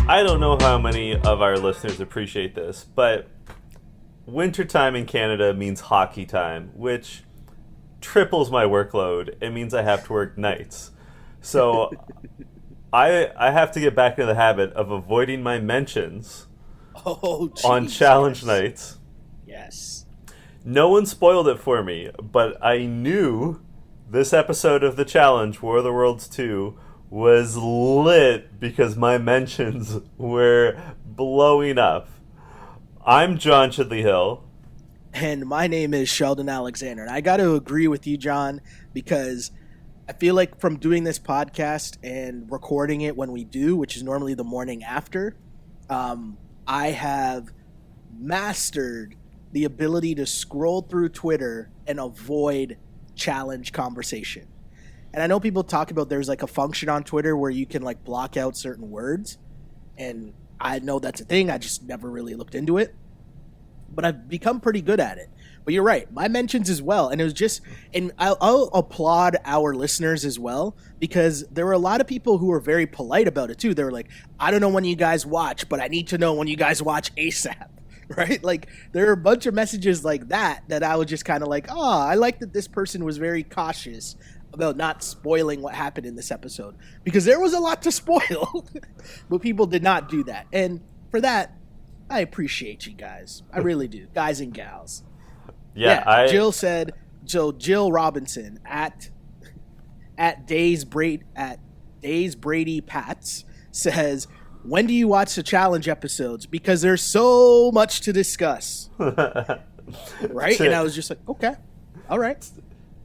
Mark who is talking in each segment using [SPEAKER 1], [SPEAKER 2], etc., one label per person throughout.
[SPEAKER 1] I don't know how many of our listeners appreciate this, but wintertime in Canada means hockey time, which triples my workload. It means I have to work nights. So I have to get back into the habit of avoiding my mentions on challenge nights.
[SPEAKER 2] Yes.
[SPEAKER 1] No one spoiled it for me, but I knew this episode of the challenge, War of the Worlds 2, was lit because my mentions were blowing up. I'm John Chidley Hill.
[SPEAKER 2] And my name is Sheldon Alexander. And I got to agree with you, John, because I feel like from doing this podcast and recording it when we do, which is normally the morning after, I have mastered the ability to scroll through Twitter and avoid challenge conversation. And I know people talk about there's like a function on Twitter where you can like block out certain words. And I know that's a thing. I just never really looked into it. But I've become pretty good at it. But you're right. My mentions as well. And it was just, and I'll applaud our listeners as well, because there were a lot of people who were very polite about it too. They were like, I don't know when you guys watch, but I need to know when you guys watch ASAP. Right? Like there are a bunch of messages like that I was just kind of like, oh, I like that this person was very cautious about not spoiling what happened in this episode, because there was a lot to spoil, but people did not do that. And for that, I appreciate you guys. I really do. Guys and gals.
[SPEAKER 1] Yeah.
[SPEAKER 2] Jill Robinson at Days Brady Pats says, when do you watch the challenge episodes? Because there's so much to discuss. Right? And I was just like, okay. All right.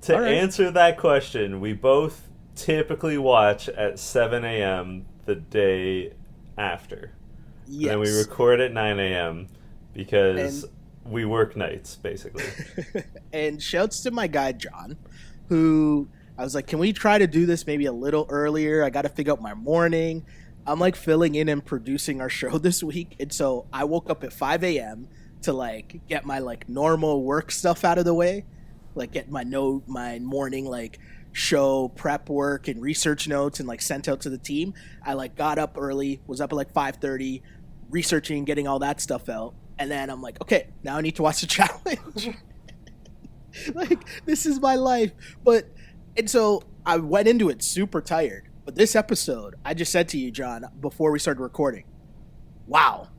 [SPEAKER 1] To answer that question, we both typically watch at 7 a.m. the day after. Yes. And we record at 9 a.m. because we work nights, basically.
[SPEAKER 2] And shouts to my guy, John, who I was like, can we try to do this maybe a little earlier? I got to figure out my morning. I'm like filling in and producing our show this week. And so I woke up at 5 a.m. to like get my like normal work stuff out of the way. Like get my morning like show prep work and research notes and like sent out to the team. I like got up early, was up at like 5:30, researching, getting all that stuff out. And then I'm like, okay, now I need to watch the challenge. Like this is my life. And so I went into it super tired. But this episode, I just said to you, John, before we started recording, wow.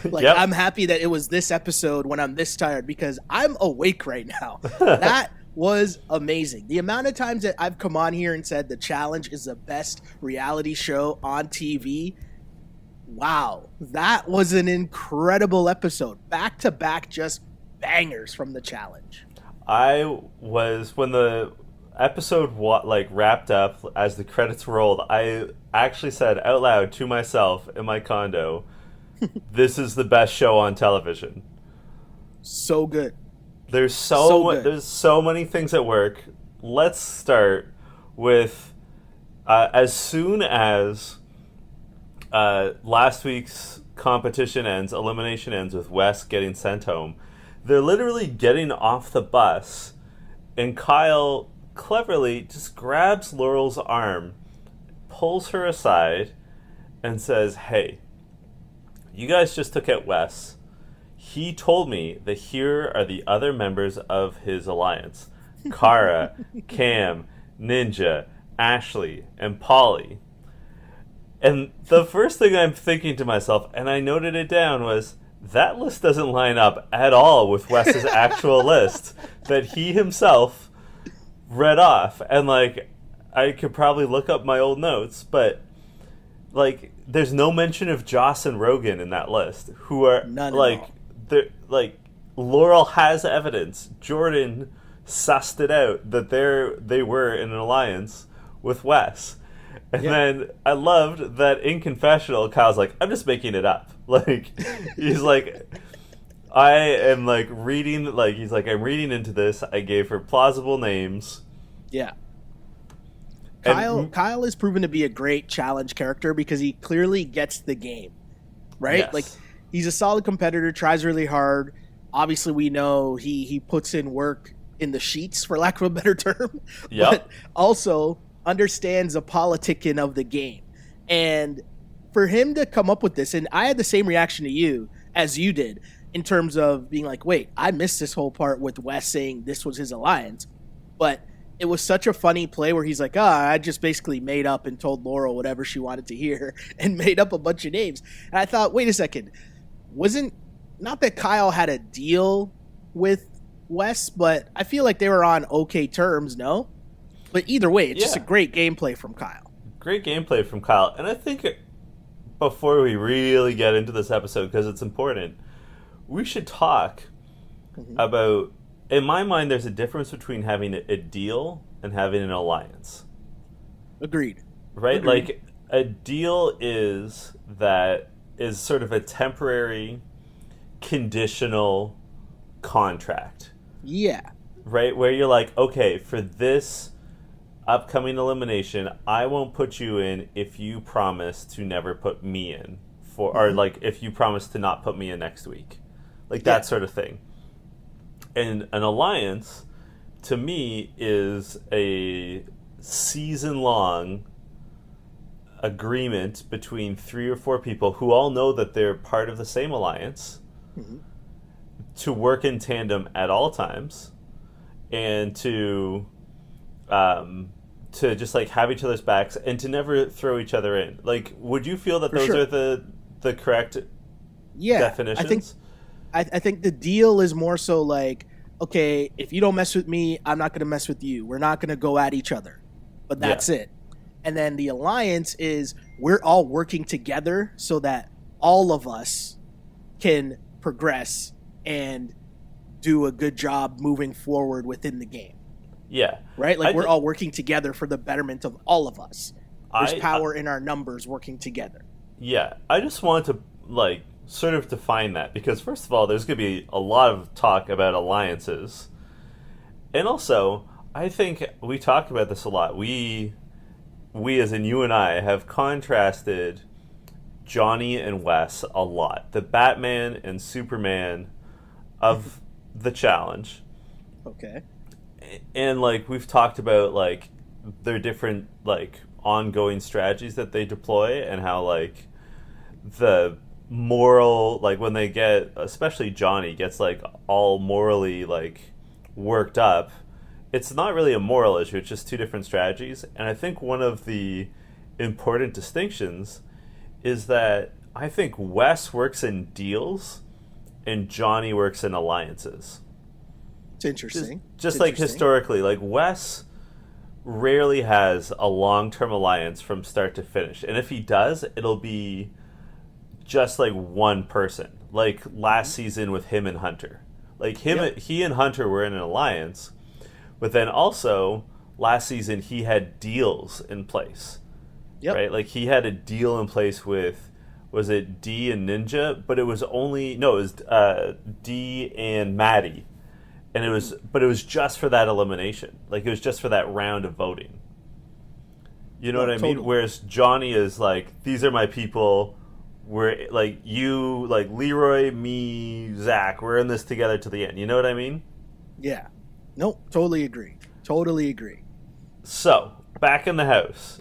[SPEAKER 2] Like, yep. I'm happy that it was this episode when I'm this tired, because I'm awake right now. That was amazing. The amount of times that I've come on here and said the challenge is the best reality show on TV. Wow. That was an incredible episode. Back to back, just bangers from the challenge.
[SPEAKER 1] When the episode wrapped up, as the credits rolled, I actually said out loud to myself in my condo, this is the best show on television.
[SPEAKER 2] So good.
[SPEAKER 1] There's so many things at work. Let's start with as soon as last week's competition ends, elimination ends with Wes getting sent home. They're literally getting off the bus, and Kyle cleverly just grabs Laurel's arm, pulls her aside, and says, hey, you guys just took out Wes. He told me that here are the other members of his alliance. Kara, Cam, Ninja, Ashley, and Polly. And the first thing I'm thinking to myself, and I noted it down, was that list doesn't line up at all with Wes's actual list that he himself read off. And like, I could probably look up my old notes, but like, there's no mention of Joss and Rogan in that list, who are Laurel has evidence. Jordan sussed it out that they were in an alliance with Wes. And then I loved that in confessional, Kyle's like, I'm just making it up. Like, he's like, I am like reading, like, he's like, I'm reading into this. I gave her plausible names.
[SPEAKER 2] Yeah. Kyle is proven to be a great challenge character because he clearly gets the game, right?
[SPEAKER 1] Yes.
[SPEAKER 2] Like, he's a solid competitor, tries really hard. Obviously, we know he puts in work in the sheets, for lack of a better term.
[SPEAKER 1] Yep.
[SPEAKER 2] But also understands the politicking of the game. And for him to come up with this, and I had the same reaction to you as you did in terms of being like, wait, I missed this whole part with Wes saying this was his alliance. But it was such a funny play where he's like, I just basically made up and told Laurel whatever she wanted to hear and made up a bunch of names. And I thought, wait a second, not that Kyle had a deal with Wes, but I feel like they were on okay terms, no? But either way, it's just a great gameplay from Kyle.
[SPEAKER 1] Great gameplay from Kyle. And I think before we really get into this episode, because it's important, we should talk about, in my mind, there's a difference between having a deal and having an alliance.
[SPEAKER 2] Agreed.
[SPEAKER 1] Right? Like, a deal is sort of a temporary, conditional contract.
[SPEAKER 2] Yeah.
[SPEAKER 1] Right? Where you're like, okay, for this upcoming elimination, I won't put you in if you promise to never put me in. Or, like, if you promise to not put me in next week. Like, that sort of thing. And an alliance, to me, is a season-long agreement between 3 or 4 people who all know that they're part of the same alliance to work in tandem at all times and to just, like, have each other's backs and to never throw each other in. Like, would you feel that those are the correct definitions?
[SPEAKER 2] I think the deal is more so like, okay, if you don't mess with me, I'm not going to mess with you. We're not going to go at each other. But that's it. And then the alliance is we're all working together so that all of us can progress and do a good job moving forward within the game.
[SPEAKER 1] Yeah.
[SPEAKER 2] Right? Like, we're all working together for the betterment of all of us. There's power in our numbers working together.
[SPEAKER 1] Yeah. I just want to, like, sort of define that, because first of all, there's going to be a lot of talk about alliances, and also I think we talk about this a lot. We as in you and I have contrasted Johnny and Wes a lot, the Batman and Superman of the challenge.
[SPEAKER 2] Okay.
[SPEAKER 1] And, like, we've talked about, like, their different, like, ongoing strategies that they deploy, and how, like, the moral, like, when they get, especially Johnny gets, like, all morally, like, worked up, it's not really a moral issue, it's just 2 different strategies. And I think one of the important distinctions is that I think Wes works in deals and Johnny works in alliances.
[SPEAKER 2] It's interesting.
[SPEAKER 1] Just like, historically, like, Wes rarely has a long-term alliance from start to finish, and if he does, it'll be just, like, one person, like last season with him and Hunter. Like, he and Hunter were in an alliance, but then also last season he had deals in place. Right? Like, he had a deal in place with, was it D and Ninja? But it was D and Maddie, and it was just for that elimination. Like, it was just for that round of voting. You know what I mean? Whereas Johnny is like, these are my people. We're, like, you, like, Leroy, me, Zach, we're in this together to the end. You know what I mean?
[SPEAKER 2] Yeah. Nope. Totally agree.
[SPEAKER 1] So, back in the house,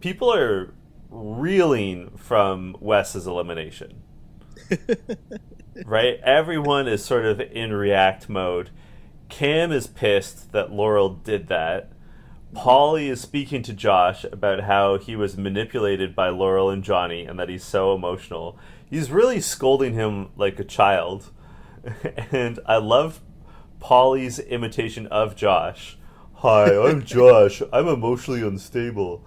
[SPEAKER 1] people are reeling from Wes's elimination. Right? Everyone is sort of in react mode. Cam is pissed that Laurel did that. Paulie is speaking to Josh about how he was manipulated by Laurel and Johnny and that he's so emotional. He's really scolding him like a child. And I love Paulie's imitation of Josh. Hi, I'm Josh. I'm emotionally unstable.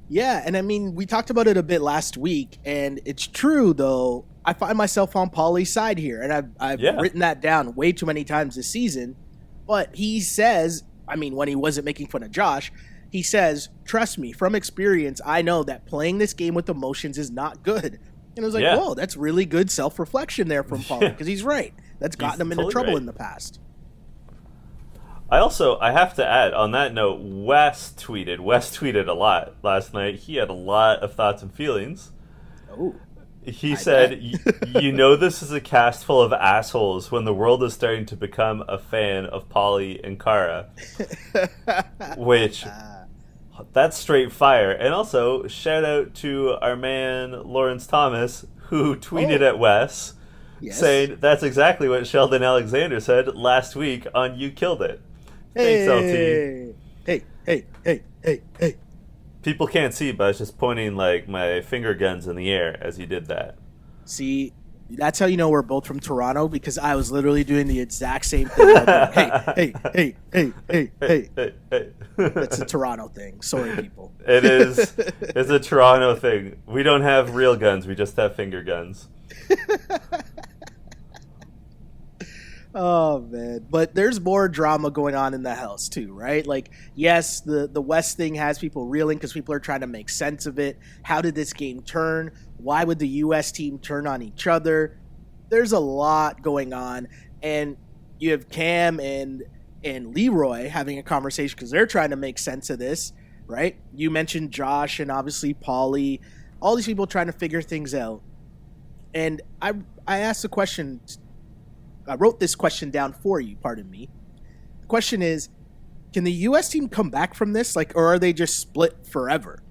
[SPEAKER 2] Yeah, and I mean, we talked about it a bit last week, and it's true, though. I find myself on Paulie's side here, and I've written that down way too many times this season. But he says, I mean, when he wasn't making fun of Josh, he says, trust me, from experience, I know that playing this game with emotions is not good. And I was like, whoa, that's really good self-reflection there from Paulie, because he's right. That's gotten him into trouble in the past.
[SPEAKER 1] I have to add, on that note, Wes tweeted a lot last night. He had a lot of thoughts and feelings.
[SPEAKER 2] Oh.
[SPEAKER 1] He said, you know this is a cast full of assholes when the world is starting to become a fan of Paulie and Kara. Which, That's straight fire. And also, shout out to our man Lawrence Thomas, who tweeted at Wes, saying that's exactly what Sheldon Alexander said last week on You Killed It. Thanks, LT.
[SPEAKER 2] Hey.
[SPEAKER 1] People can't see, but I was just pointing like my finger guns in the air as you did that.
[SPEAKER 2] See, that's how you know we're both from Toronto, because I was literally doing the exact same thing. Hey. That's a Toronto thing. Sorry, people.
[SPEAKER 1] It is. It's a Toronto thing. We don't have real guns. We just have finger guns.
[SPEAKER 2] Oh, man. But there's more drama going on in the house, too, right? Like, yes, the West thing has people reeling because people are trying to make sense of it. How did this game turn? Why would the U.S. team turn on each other? There's a lot going on. And you have Cam and Leroy having a conversation because they're trying to make sense of this, right? You mentioned Josh and obviously Paulie. All these people trying to figure things out. And I asked the question... I wrote this question down for you, pardon me. The question is, can the U.S. team come back from this? Like, or are they just split forever?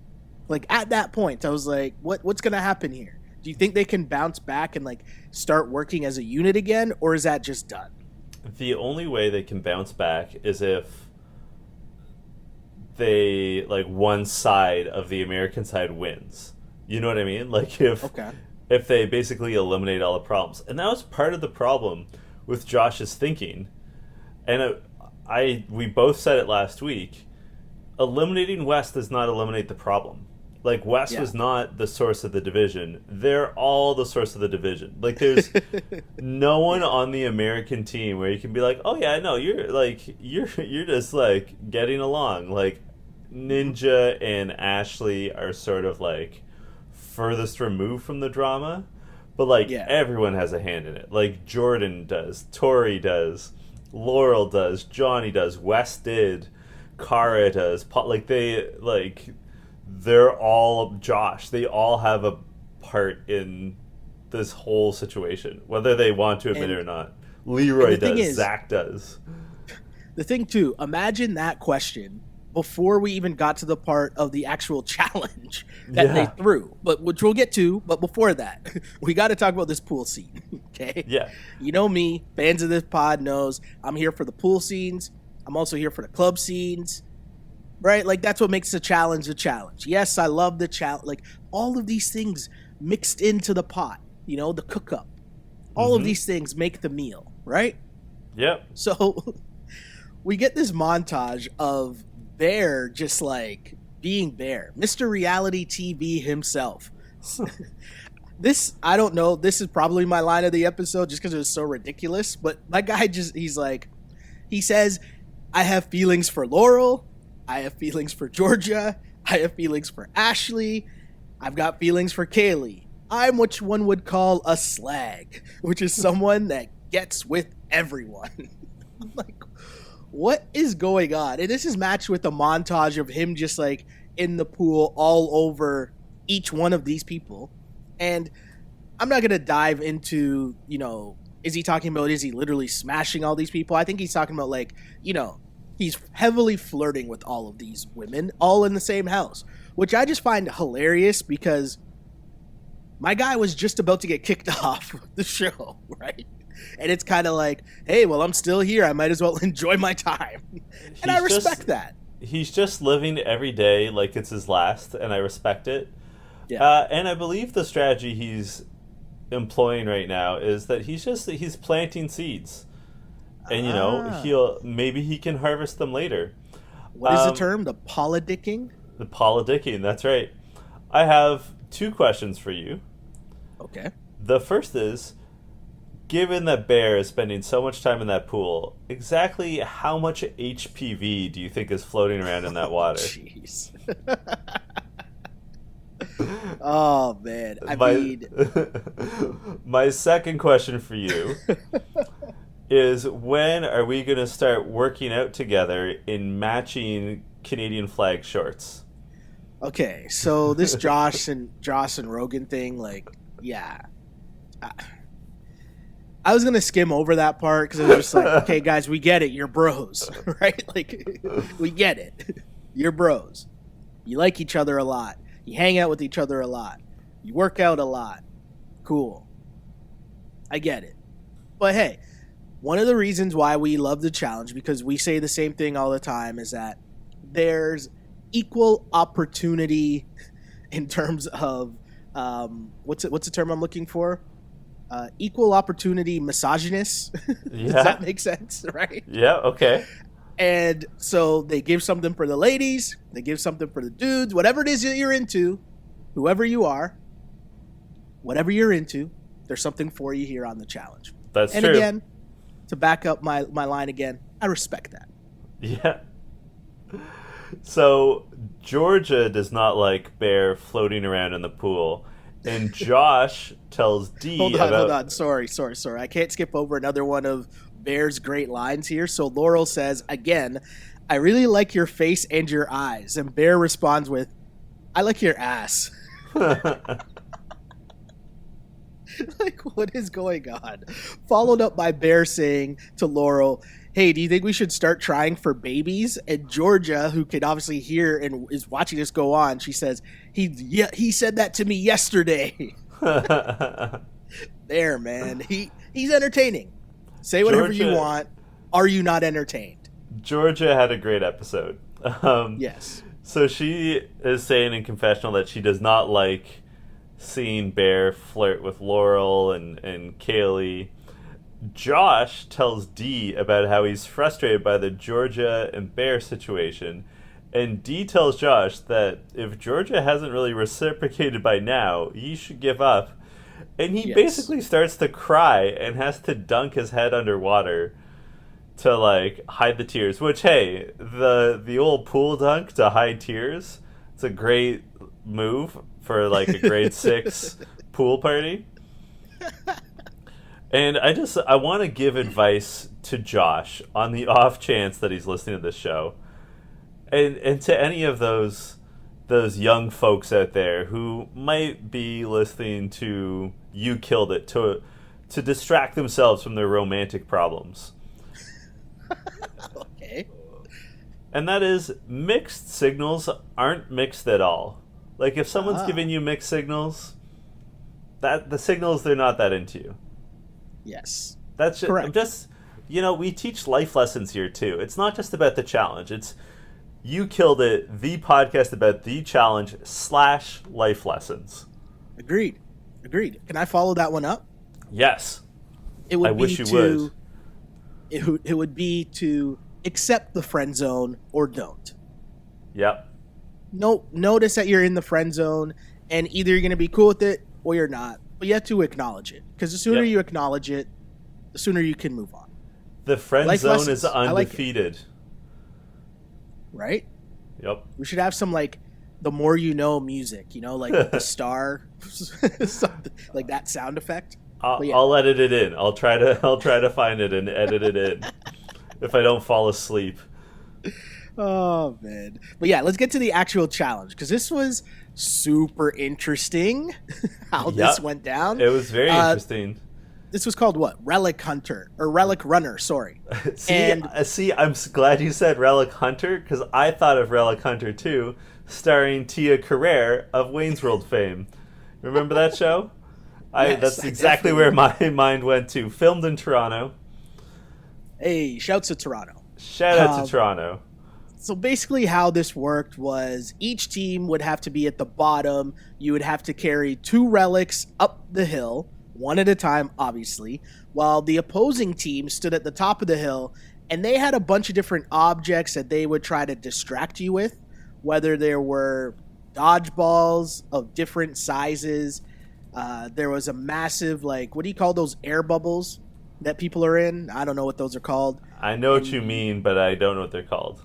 [SPEAKER 2] Like, at that point, I was like, what's going to happen here? Do you think they can bounce back and, like, start working as a unit again, or is that just done?
[SPEAKER 1] The only way they can bounce back is if they, like, one side of the American side wins. You know what I mean? Like, if they basically eliminate all the problems. And that was part of the problem with Josh's thinking. And we both said it last week. Eliminating West does not eliminate the problem. Like, West was not the source of the division. They're all the source of the division. Like, there's no one on the American team where you can be like, oh yeah, no, you're just like getting along. Like, Ninja and Ashley are sort of like furthest removed from the drama, but like everyone has a hand in it. Like, Jordan does, Tori does, Laurel does, Johnny does, Wes did, Kara does, they're all Josh. They all have a part in this whole situation, whether they want to admit it or not. Leroy does, Zach does.
[SPEAKER 2] The thing too, imagine that question before we even got to the part of the actual challenge that they threw, which we'll get to. But before that, we got to talk about this pool scene, okay?
[SPEAKER 1] Yeah.
[SPEAKER 2] You know me, fans of this pod knows I'm here for the pool scenes. I'm also here for the club scenes, right? Like, that's what makes the challenge a challenge. Yes, I love the challenge. Like, all of these things mixed into the pot, you know, the cook-up. All of these things make the meal, right?
[SPEAKER 1] Yep.
[SPEAKER 2] So we get this montage of Bear just like being Bear, Mr. Reality TV himself. This, I don't know, this is probably my line of the episode just because it was so ridiculous, but my guy he says, I have feelings for Laurel, I have feelings for Georgia, I have feelings for Ashley, I've got feelings for Kaylee. I'm what one would call a slag, which is someone that gets with everyone. Like, what is going on? And this is matched with a montage of him just like in the pool all over each one of these people. And I'm not going to dive into, you know, is he literally smashing all these people? I think he's talking about, like, you know, he's heavily flirting with all of these women all in the same house, which I just find hilarious because my guy was just about to get kicked off the show, right? And it's kind of like, hey, well, I'm still here. I might as well enjoy my time. And I respect that.
[SPEAKER 1] He's just living every day like it's his last, and I respect it.
[SPEAKER 2] Yeah.
[SPEAKER 1] And I believe the strategy he's employing right now is that he's planting seeds. And, you know, maybe he can harvest them later.
[SPEAKER 2] What is the term? The politicking?
[SPEAKER 1] The politicking, that's right. I have 2 questions for you.
[SPEAKER 2] Okay.
[SPEAKER 1] The first is, given that Bear is spending so much time in that pool, exactly how much HPV do you think is floating around in that water?
[SPEAKER 2] Jeez. Oh, man.
[SPEAKER 1] My second question for you is, when are we going to start working out together in matching Canadian flag shorts?
[SPEAKER 2] Okay, so this Josh and Rogan thing, like, yeah. I was going to skim over that part because I was just like, okay, guys, we get it. You're bros, right? Like, we get it. You're bros. You like each other a lot. You hang out with each other a lot. You work out a lot. Cool. I get it. But hey, one of the reasons why we love the challenge, because we say the same thing all the time, is that there's equal opportunity in terms of what's the term I'm looking for? Equal opportunity misogynist. Does that make sense? Right?
[SPEAKER 1] Yeah. Okay.
[SPEAKER 2] And so they give something for the ladies, they give something for the dudes, whatever it is that you're into, whoever you are, whatever you're into, there's something for you here on the challenge.
[SPEAKER 1] That's
[SPEAKER 2] and
[SPEAKER 1] true.
[SPEAKER 2] And again, to back up my line again, I respect that.
[SPEAKER 1] Yeah. So Georgia does not like Bear floating around in the pool. And Josh tells Dee
[SPEAKER 2] Hold on. Sorry. I can't skip over another one of Bear's great lines here. So Laurel says, again, I really like your face and your eyes. And Bear responds with, I like your ass. Like, what is going on? Followed up by Bear saying to Laurel, hey, do you think we should start trying for babies? And Georgia, who can obviously hear and is watching this go on, she says, he said that to me yesterday. There, man. He's entertaining. Say whatever you want. Are you not entertained?
[SPEAKER 1] Georgia had a great episode.
[SPEAKER 2] Yes.
[SPEAKER 1] So she is saying in confessional that she does not like seeing Bear flirt with Laurel and Kaylee. Josh tells Dee about how he's frustrated by the Georgia and Bear situation, and Dee tells Josh that if Georgia hasn't really reciprocated by now, he should give up. And he basically starts to cry and has to dunk his head underwater to like hide the tears. Which, hey, the old pool dunk to hide tears, it's a great move for like a grade 6 pool party. And I want to give advice to Josh on the off chance that he's listening to this show. And to any of those young folks out there who might be listening to You Killed It to distract themselves from their romantic problems.
[SPEAKER 2] Okay.
[SPEAKER 1] And that is, mixed signals aren't mixed at all. Like if someone's giving you mixed signals, that the signals they're not that into you.
[SPEAKER 2] Yes.
[SPEAKER 1] That's just,
[SPEAKER 2] correct.
[SPEAKER 1] We teach life lessons here too. It's not just about the challenge. It's You Killed It, the podcast about the challenge / life lessons.
[SPEAKER 2] Agreed. Can I follow that one up?
[SPEAKER 1] Yes.
[SPEAKER 2] It would
[SPEAKER 1] I
[SPEAKER 2] be
[SPEAKER 1] wish you would.
[SPEAKER 2] It would be to accept the friend zone or don't.
[SPEAKER 1] Yep.
[SPEAKER 2] No, notice that you're in the friend zone, and either you're going to be cool with it or you're not. But you have to acknowledge it, because the sooner you acknowledge it, the sooner you can move on.
[SPEAKER 1] The friend
[SPEAKER 2] life
[SPEAKER 1] zone
[SPEAKER 2] lessons.
[SPEAKER 1] is undefeated.
[SPEAKER 2] Right?
[SPEAKER 1] Yep.
[SPEAKER 2] We should have some like the more you know music, like the star, something like that sound effect.
[SPEAKER 1] I'll edit it in. I'll try to find it and edit it in if I don't fall asleep.
[SPEAKER 2] Oh man. But yeah, let's get to the actual challenge, because this was super interesting how this went down.
[SPEAKER 1] It was very interesting.
[SPEAKER 2] This was called what? Relic Runner, sorry.
[SPEAKER 1] See, I'm glad you said Relic Hunter, because I thought of Relic Hunter too, starring Tia Carrere of Wayne's World fame. Remember that show?
[SPEAKER 2] Yes,
[SPEAKER 1] that's exactly where my mind went to. Filmed in Toronto.
[SPEAKER 2] Hey, shouts to Toronto.
[SPEAKER 1] Shout out to Toronto.
[SPEAKER 2] So basically how this worked was each team would have to be at the bottom. You would have to carry 2 relics up the hill, one at a time, obviously, while the opposing team stood at the top of the hill, and they had a bunch of different objects that they would try to distract you with, whether there were dodgeballs of different sizes. There was a massive, like, what do you call those air bubbles that people are in? I don't know what those are called.
[SPEAKER 1] I know what you mean, but I don't know what they're called.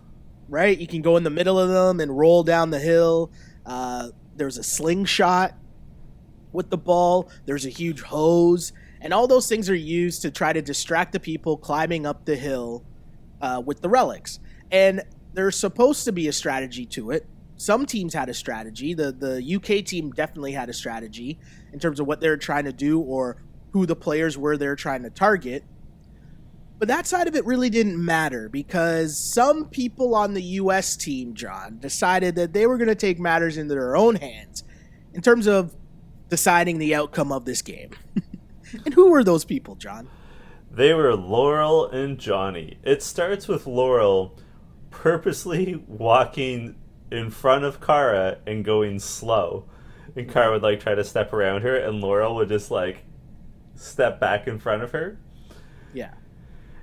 [SPEAKER 2] Right? You can go in the middle of them and roll down the hill. There's a slingshot with the ball. There's a huge hose. And all those things are used to try to distract the people climbing up the hill with the relics. And there's supposed to be a strategy to it. Some teams had a strategy. The UK team definitely had a strategy in terms of what they're trying to do or who the players were they're trying to target. But that side of it really didn't matter because some people on the U.S. team, John, decided that they were going to take matters into their own hands in terms of deciding the outcome of this game. And who were those people, John?
[SPEAKER 1] They were Laurel and Johnny. It starts with Laurel purposely walking in front of Kara and going slow. And Kara would like try to step around her, and Laurel would just like step back in front of her.
[SPEAKER 2] Yeah.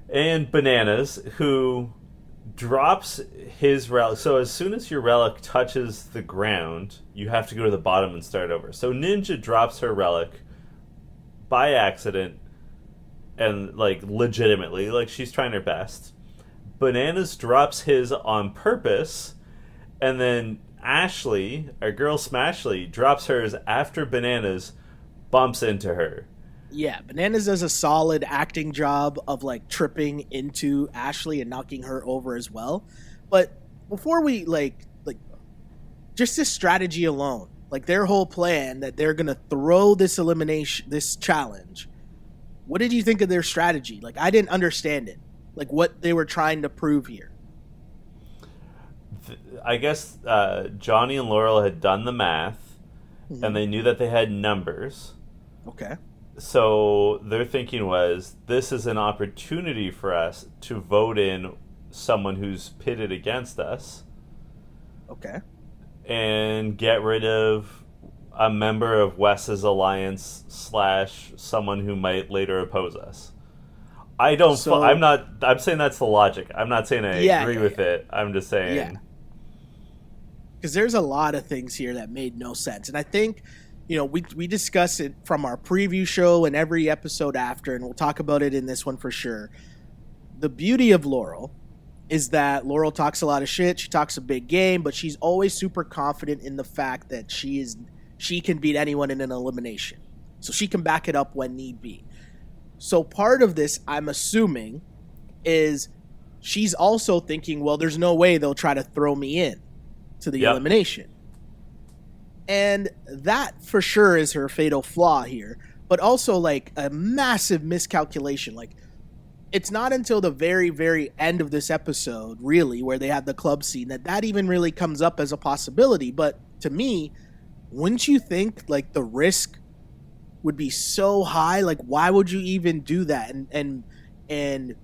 [SPEAKER 1] And Bananas, who drops his relic. So as soon as your relic touches the ground, you have to go to the bottom and start over. So Ninja drops her relic by accident and like legitimately, like she's trying her best. Bananas drops his on purpose, and then Ashley, our girl Smashley, drops hers after Bananas bumps into her.
[SPEAKER 2] Yeah, Bananas does a solid acting job of like tripping into Ashley and knocking her over as well. But before we like just this strategy alone, like their whole plan that they're gonna throw this elimination, this challenge. What did you think of their strategy? Like, I didn't understand it. Like, what they were trying to prove here.
[SPEAKER 1] I guess Johnny and Laurel had done the math, and they knew that they had numbers.
[SPEAKER 2] Okay.
[SPEAKER 1] So their thinking was, this is an opportunity for us to vote in someone who's pitted against us.
[SPEAKER 2] Okay.
[SPEAKER 1] And get rid of a member of Wes's alliance / someone who might later oppose us. I'm saying that's the logic. I'm not saying I agree with it. I'm just saying.
[SPEAKER 2] Yeah. Because there's a lot of things here that made no sense. And I think, you know, we discuss it from our preview show and every episode after, and we'll talk about it in this one for sure. The beauty of Laurel is that Laurel talks a lot of shit. She talks a big game, but she's always super confident in the fact that she can beat anyone in an elimination. So she can back it up when need be. So part of this, I'm assuming, is she's also thinking, well, there's no way they'll try to throw me in to the elimination. And that for sure is her fatal flaw here, but also like a massive miscalculation. Like, it's not until the very, very end of this episode, really, where they have the club scene, that even really comes up as a possibility. But to me, wouldn't you think like the risk would be so high? Like, why would you even do that and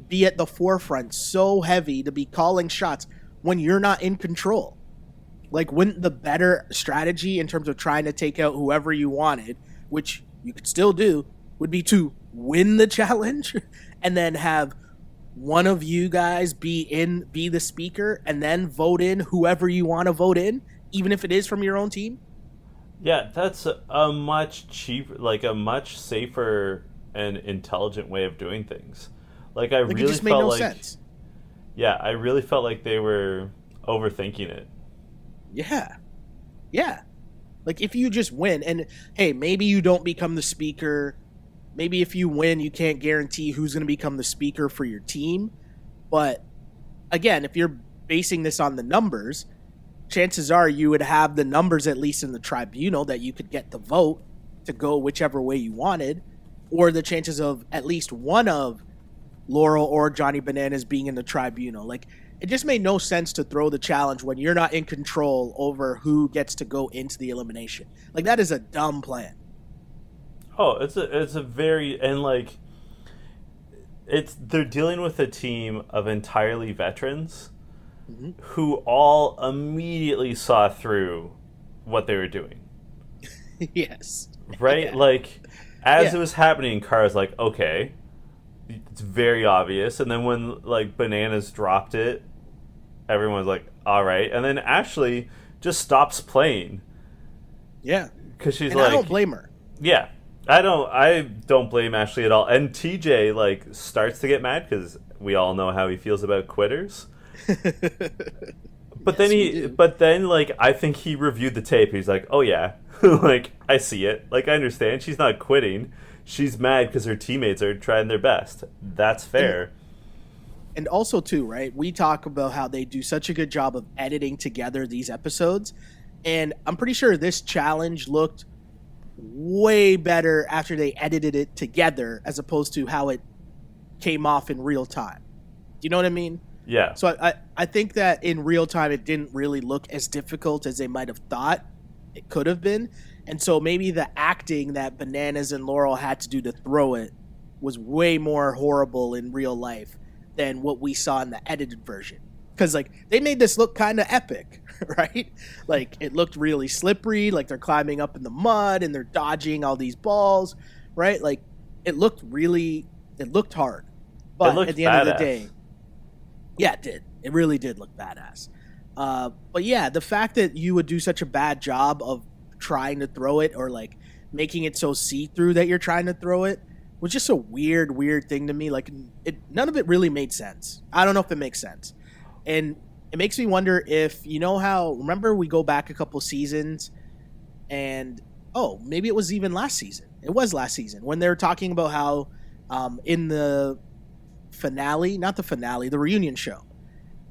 [SPEAKER 2] be at the forefront so heavy to be calling shots when you're not in control? Like, wouldn't the better strategy in terms of trying to take out whoever you wanted, which you could still do, would be to win the challenge and then have one of you guys be the speaker and then vote in whoever you want to vote in, even if it is from your own team?
[SPEAKER 1] Yeah, that's a much cheaper, like a much safer and intelligent way of doing things. Like, I really
[SPEAKER 2] it just made
[SPEAKER 1] felt
[SPEAKER 2] no
[SPEAKER 1] like,
[SPEAKER 2] sense.
[SPEAKER 1] Yeah, I really felt like they were overthinking it.
[SPEAKER 2] Yeah. Like, if you just win, and hey, maybe you don't become the speaker. Maybe if you win, you can't guarantee who's going to become the speaker for your team. But again, if you're basing this on the numbers, chances are you would have the numbers at least in the tribunal that you could get the vote to go whichever way you wanted, or the chances of at least one of Laurel or Johnny Bananas being in the tribunal. Like, it just made no sense to throw the challenge when you're not in control over who gets to go into the elimination. Like, that is a dumb plan.
[SPEAKER 1] Oh, it's a very, and like, they're dealing with a team of entirely veterans who all immediately saw through what they were doing.
[SPEAKER 2] Yes.
[SPEAKER 1] Right?
[SPEAKER 2] Yeah.
[SPEAKER 1] Like, as it was happening, Kara's like, okay, it's very obvious. And then when, like, Bananas dropped it, everyone's like, all right. And then Ashley just stops playing.
[SPEAKER 2] Yeah.
[SPEAKER 1] Because she's
[SPEAKER 2] and
[SPEAKER 1] like...
[SPEAKER 2] I don't blame her.
[SPEAKER 1] Yeah. I don't blame Ashley at all. And TJ, like, starts to get mad because we all know how he feels about quitters. But then like, I think he reviewed the tape. He's like, oh yeah, like, I see it. Like, I understand. She's not quitting. She's mad because her teammates are trying their best. That's fair.
[SPEAKER 2] And also too, right? We talk about how they do such a good job of editing together these episodes. And I'm pretty sure this challenge looked way better after they edited it together as opposed to how it came off in real time. Do you know what I mean?
[SPEAKER 1] Yeah.
[SPEAKER 2] So I think that in real time it didn't really look as difficult as they might have thought it could have been. And so maybe the acting that Bananas and Laurel had to do to throw it was way more horrible in real life than what we saw in the edited version. Because, like, they made this look kind of epic, right? Like, it looked really slippery, like they're climbing up in the mud and they're dodging all these balls, right? Like, it looked hard. But at the end of the day, yeah, it did. It really did look badass. But yeah, the fact that you would do such a bad job of trying to throw it or, like, making it so see-through that you're trying to throw it was just a weird thing to me. Like, none of it really made sense. I don't know if it makes sense. And it makes me wonder if, you know how, remember we go back a couple seasons and, maybe it was even last season. It was last season when they were talking about how in the finale, not the finale, the reunion show,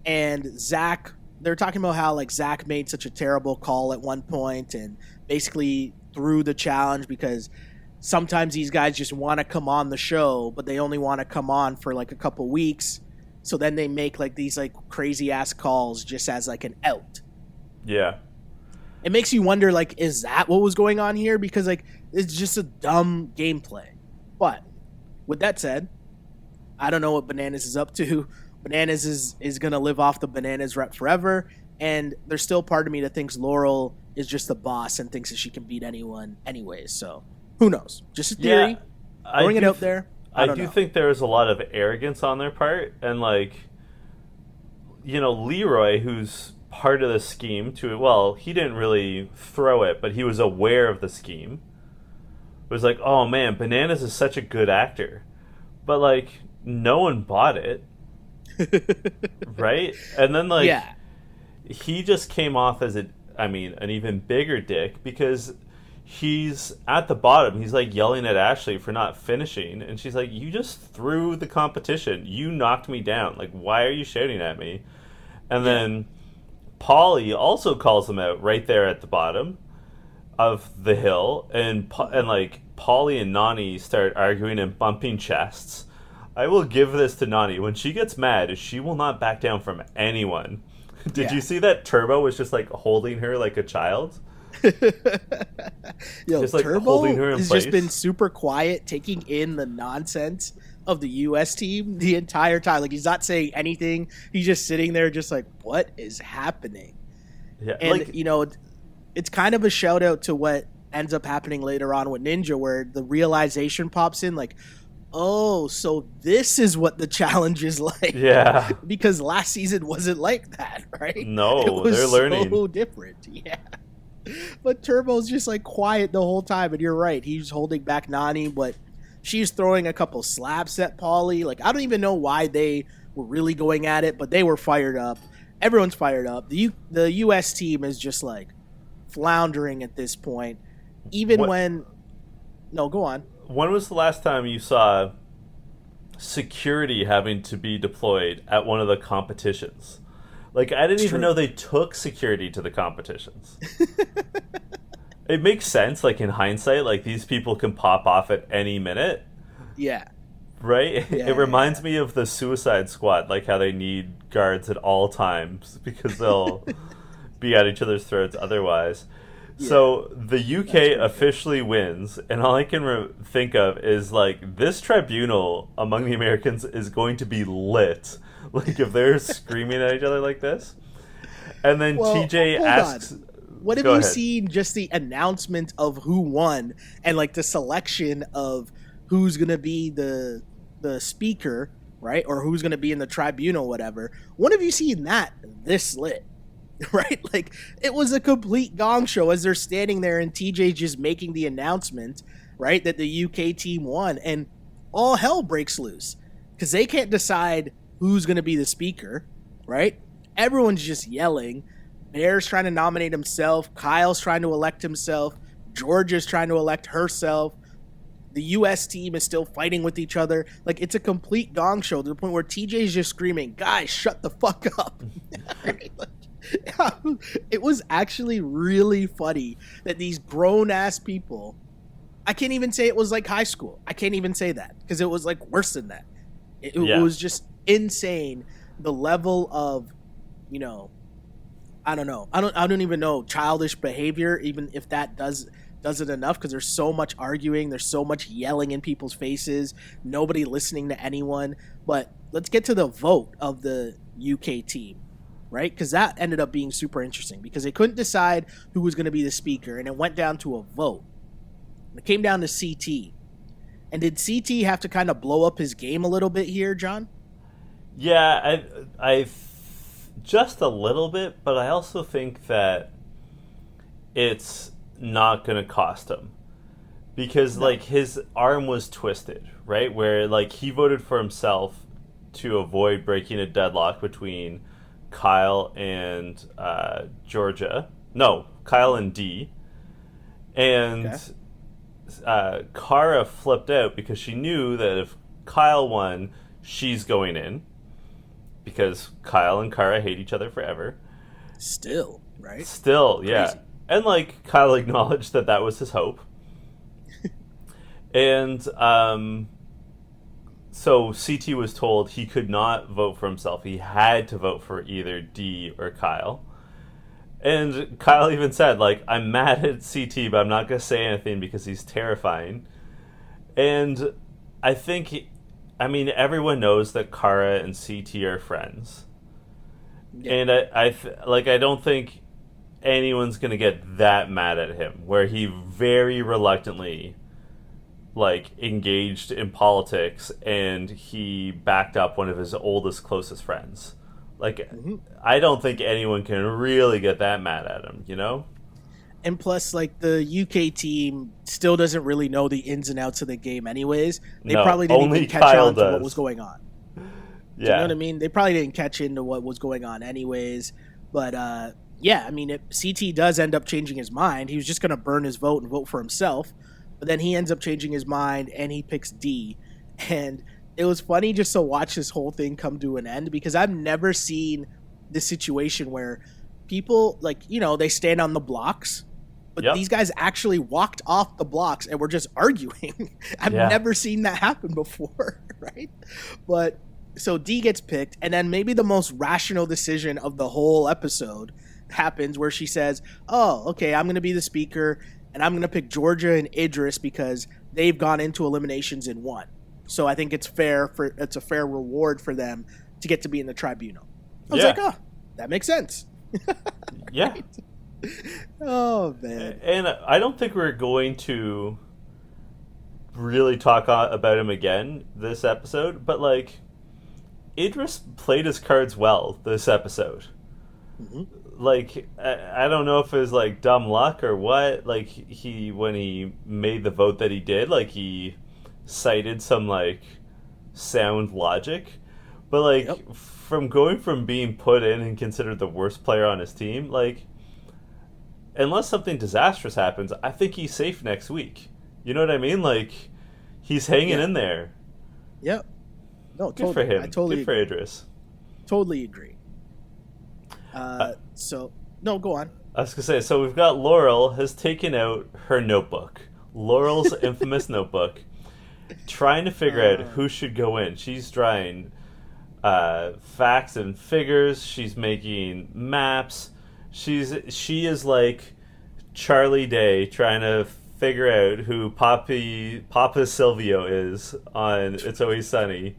[SPEAKER 2] and Zach, they were talking about how, like, Zach made such a terrible call at one point and basically threw the challenge because sometimes these guys just want to come on the show, but they only want to come on for like a couple weeks. So then they make like these like crazy ass calls just as like an out.
[SPEAKER 1] Yeah.
[SPEAKER 2] It makes you wonder, like, is that what was going on here? Because like it's just a dumb gameplay. But with that said, I don't know what Bananas is up to. Bananas is gonna live off the Bananas rep forever, and there's still part of me that thinks Laurel is just the boss and thinks that she can beat anyone anyways. So who knows? Just a theory.
[SPEAKER 1] Yeah,
[SPEAKER 2] throwing it out there.
[SPEAKER 1] I do think there was a lot of arrogance on their part, and like, you know, Leroy, who's part of the scheme he didn't really throw it, but he was aware of the scheme. It was like, oh man, Bananas is such a good actor, but like no one bought it, right? And then like, he just came off as an even bigger dick because he's at the bottom. He's like yelling at Ashley for not finishing, and she's like, you just threw the competition, you knocked me down, like why are you shouting at me? And then Paulie also calls him out right there at the bottom of the hill, and like Paulie and Nani start arguing and bumping chests. I will give this to Nani. When she gets mad, she will not back down from anyone. Did you see that Turbo was just like holding her like a child?
[SPEAKER 2] Yo,
[SPEAKER 1] just like
[SPEAKER 2] Turbo
[SPEAKER 1] holding her in
[SPEAKER 2] has
[SPEAKER 1] place.
[SPEAKER 2] just been super quiet, taking in the nonsense of the U.S. team the entire time. Like, he's not saying anything. He's just sitting there just like, what is happening?
[SPEAKER 1] Yeah,
[SPEAKER 2] and,
[SPEAKER 1] like,
[SPEAKER 2] you know, it's kind of a shout out to what ends up happening later on with Ninja, where the realization pops in, like, oh, so this is what the challenge is like.
[SPEAKER 1] Yeah.
[SPEAKER 2] Because last season wasn't like that, right?
[SPEAKER 1] No,
[SPEAKER 2] it was
[SPEAKER 1] they're learning.
[SPEAKER 2] so different. Yeah. But Turbo's just like quiet the whole time, and you're right. He's holding back Nani, but she's throwing a couple slaps at Paulie. Like, I don't even know why they were really going at it, but they were fired up. Everyone's fired up. The U.S. team is just like floundering at this point. Even when... No, go on.
[SPEAKER 1] When was the last time you saw security having to be deployed at one of the competitions? Like, I didn't even know they took security to the competitions. It makes sense, like, in hindsight, like, these people can pop off at any minute.
[SPEAKER 2] Yeah.
[SPEAKER 1] Right?
[SPEAKER 2] Yeah,
[SPEAKER 1] it reminds me of the Suicide Squad, like how they need guards at all times because they'll be at each other's throats otherwise. Yeah. So the UK officially wins, and all I can think of is, like, this tribunal among the Americans is going to be lit. Like, if they're screaming at each other like this. And then TJ asks...
[SPEAKER 2] What have you seen just the announcement of who won and, like, the selection of who's going to be the speaker, right? Or who's going to be in the tribunal, whatever. When have you seen that this lit? Right? Like, it was a complete gong show as they're standing there and TJ just making the announcement, right, that the UK team won, and all hell breaks loose because they can't decide who's going to be the speaker, right? Everyone's just yelling. Bear's trying to nominate himself. Kyle's trying to elect himself. Georgia's trying to elect herself. The U.S. team is still fighting with each other. Like, it's a complete gong show to the point where TJ's just screaming, guys, shut the fuck up. Right? Like, it was actually really funny that these grown-ass people, I can't even say it was like high school. I can't even say that because it was like worse than that. It was just insane. The level of, I don't know. I don't even know, childish behavior, even if that does it enough, because there's so much arguing, there's so much yelling in people's faces, nobody listening to anyone. But let's get to the vote of the UK team, right? Because that ended up being super interesting because they couldn't decide who was going to be the speaker, and it went down to a vote. It came down to CT. And did CT have to kind of blow up his game a little bit here, John?
[SPEAKER 1] Yeah, I just a little bit, but I also think that it's not going to cost him. Because, like, his arm was twisted, right? Where, like, he voted for himself to avoid breaking a deadlock between Kyle and Georgia. No, Kyle and D. And Kara flipped out because she knew that if Kyle won, she's going in. Because Kyle and Kara hate each other forever.
[SPEAKER 2] Still, right?
[SPEAKER 1] Still, yeah. Crazy. And, like, Kyle acknowledged that that was his hope. And so CT was told he could not vote for himself. He had to vote for either D or Kyle. And Kyle even said, like, I'm mad at CT, but I'm not going to say anything because he's terrifying. And I think, everyone knows that Kara and CT are friends. Yeah. And I don't think anyone's going to get that mad at him, where he very reluctantly, like, engaged in politics and he backed up one of his oldest, closest friends. Like, I don't think anyone can really get that mad at him, you know?
[SPEAKER 2] And plus, like, the UK team still doesn't really know the ins and outs of the game anyways. They probably didn't even catch on to what was going on.
[SPEAKER 1] Yeah.
[SPEAKER 2] Do you know what I mean? They probably didn't catch into what was going on anyways. But, if CT does end up changing his mind, he was just going to burn his vote and vote for himself. But then he ends up changing his mind and he picks D. And it was funny just to watch this whole thing come to an end because I've never seen this situation where people, like, they stand on the blocks, but these guys actually walked off the blocks and were just arguing. I've never seen that happen before, right? But so D gets picked, and then maybe the most rational decision of the whole episode happens where she says, oh, okay, I'm going to be the speaker, and I'm going to pick Georgia and Idris because they've gone into eliminations and won. So I think it's a fair reward for them to get to be in the tribunal. I was like, that makes sense.
[SPEAKER 1] Yeah.
[SPEAKER 2] Right? Oh, man.
[SPEAKER 1] And I don't think we're going to really talk about him again this episode, but, like, Idris played his cards well this episode. Mm-hmm. Like, I don't know if it was, like, dumb luck or what. Like, when he made the vote that he did, like, he cited some, like, sound logic. But, like, from going from being put in and considered the worst player on his team, like, unless something disastrous happens, I think he's safe next week. You know what I mean? Like, he's hanging in there.
[SPEAKER 2] Yep. No,
[SPEAKER 1] good for him. Good for Idris.
[SPEAKER 2] Totally agree. No, go on.
[SPEAKER 1] I was going to say, so we've got Laurel has taken out her notebook. Laurel's infamous notebook. Trying to figure out who should go in. She's drawing facts and figures. She's making maps. She is like Charlie Day trying to figure out who Papa Silvio is on It's Always Sunny.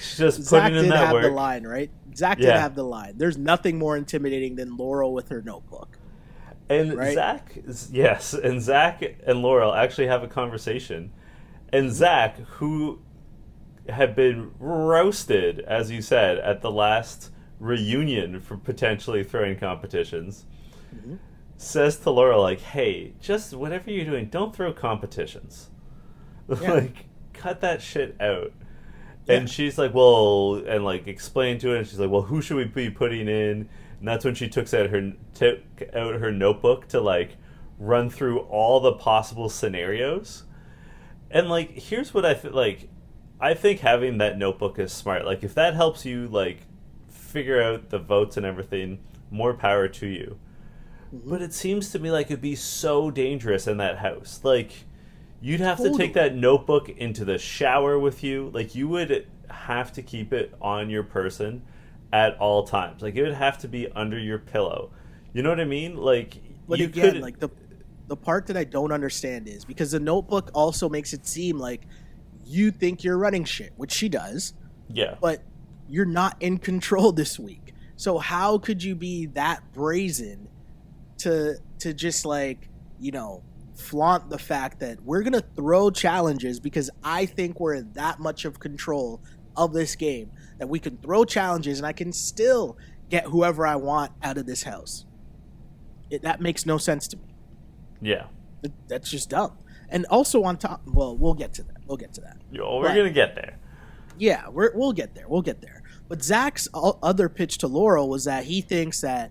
[SPEAKER 1] She's just putting in that work.
[SPEAKER 2] Zach did have the line, right? Zach did have the line. There's nothing more intimidating than Laurel with her notebook.
[SPEAKER 1] And right? Zach and Laurel actually have a conversation. And Zach, who had been roasted, as you said, at the last reunion for potentially throwing competitions, says to Laurel, like, hey, just whatever you're doing, don't throw competitions. Yeah. Like, cut that shit out. Yeah. And she's like, well, and, like, explain to it, and she's like, well, who should we be putting in? And that's when she took out her notebook to, like, run through all the possible scenarios. And, like, here's what I think having that notebook is smart. Like, if that helps you, like, figure out the votes and everything, more power to you. But it seems to me like it'd be so dangerous in that house. Like, you'd have to take that notebook into the shower with you. Like, you would have to keep it on your person at all times. Like, it would have to be under your pillow. You know what I mean? Like,
[SPEAKER 2] but
[SPEAKER 1] you
[SPEAKER 2] again,
[SPEAKER 1] could...
[SPEAKER 2] like the part that I don't understand is because the notebook also makes it seem like you think you're running shit, which she does.
[SPEAKER 1] Yeah.
[SPEAKER 2] But you're not in control this week. So how could you be that brazen to just like, you know, flaunt the fact that we're going to throw challenges because I think we're in that much of control of this game that we can throw challenges and I can still get whoever I want out of this house. That makes no sense to me.
[SPEAKER 1] Yeah.
[SPEAKER 2] That's just dumb. And also on top, well, we'll get to that. We're
[SPEAKER 1] going to get there.
[SPEAKER 2] Yeah, we'll get there. But Zach's other pitch to Laurel was that he thinks that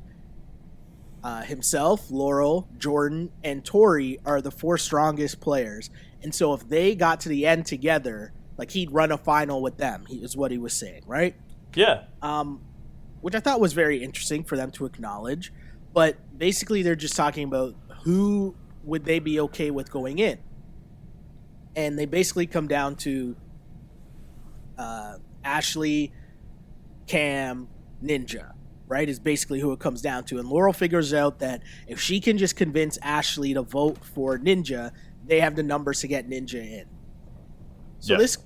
[SPEAKER 2] himself, Laurel, Jordan, and Tori are the 4 strongest players. And so if they got to the end together, like he'd run a final with them, is what he was saying, right?
[SPEAKER 1] Yeah.
[SPEAKER 2] Which I thought was very interesting for them to acknowledge. But basically they're just talking about who would they be okay with going in. And they basically come down to Ashley, Cam, Ninja, right, is basically who it comes down to. And Laurel figures out that if she can just convince Ashley to vote for Ninja, they have the numbers to get Ninja in. So this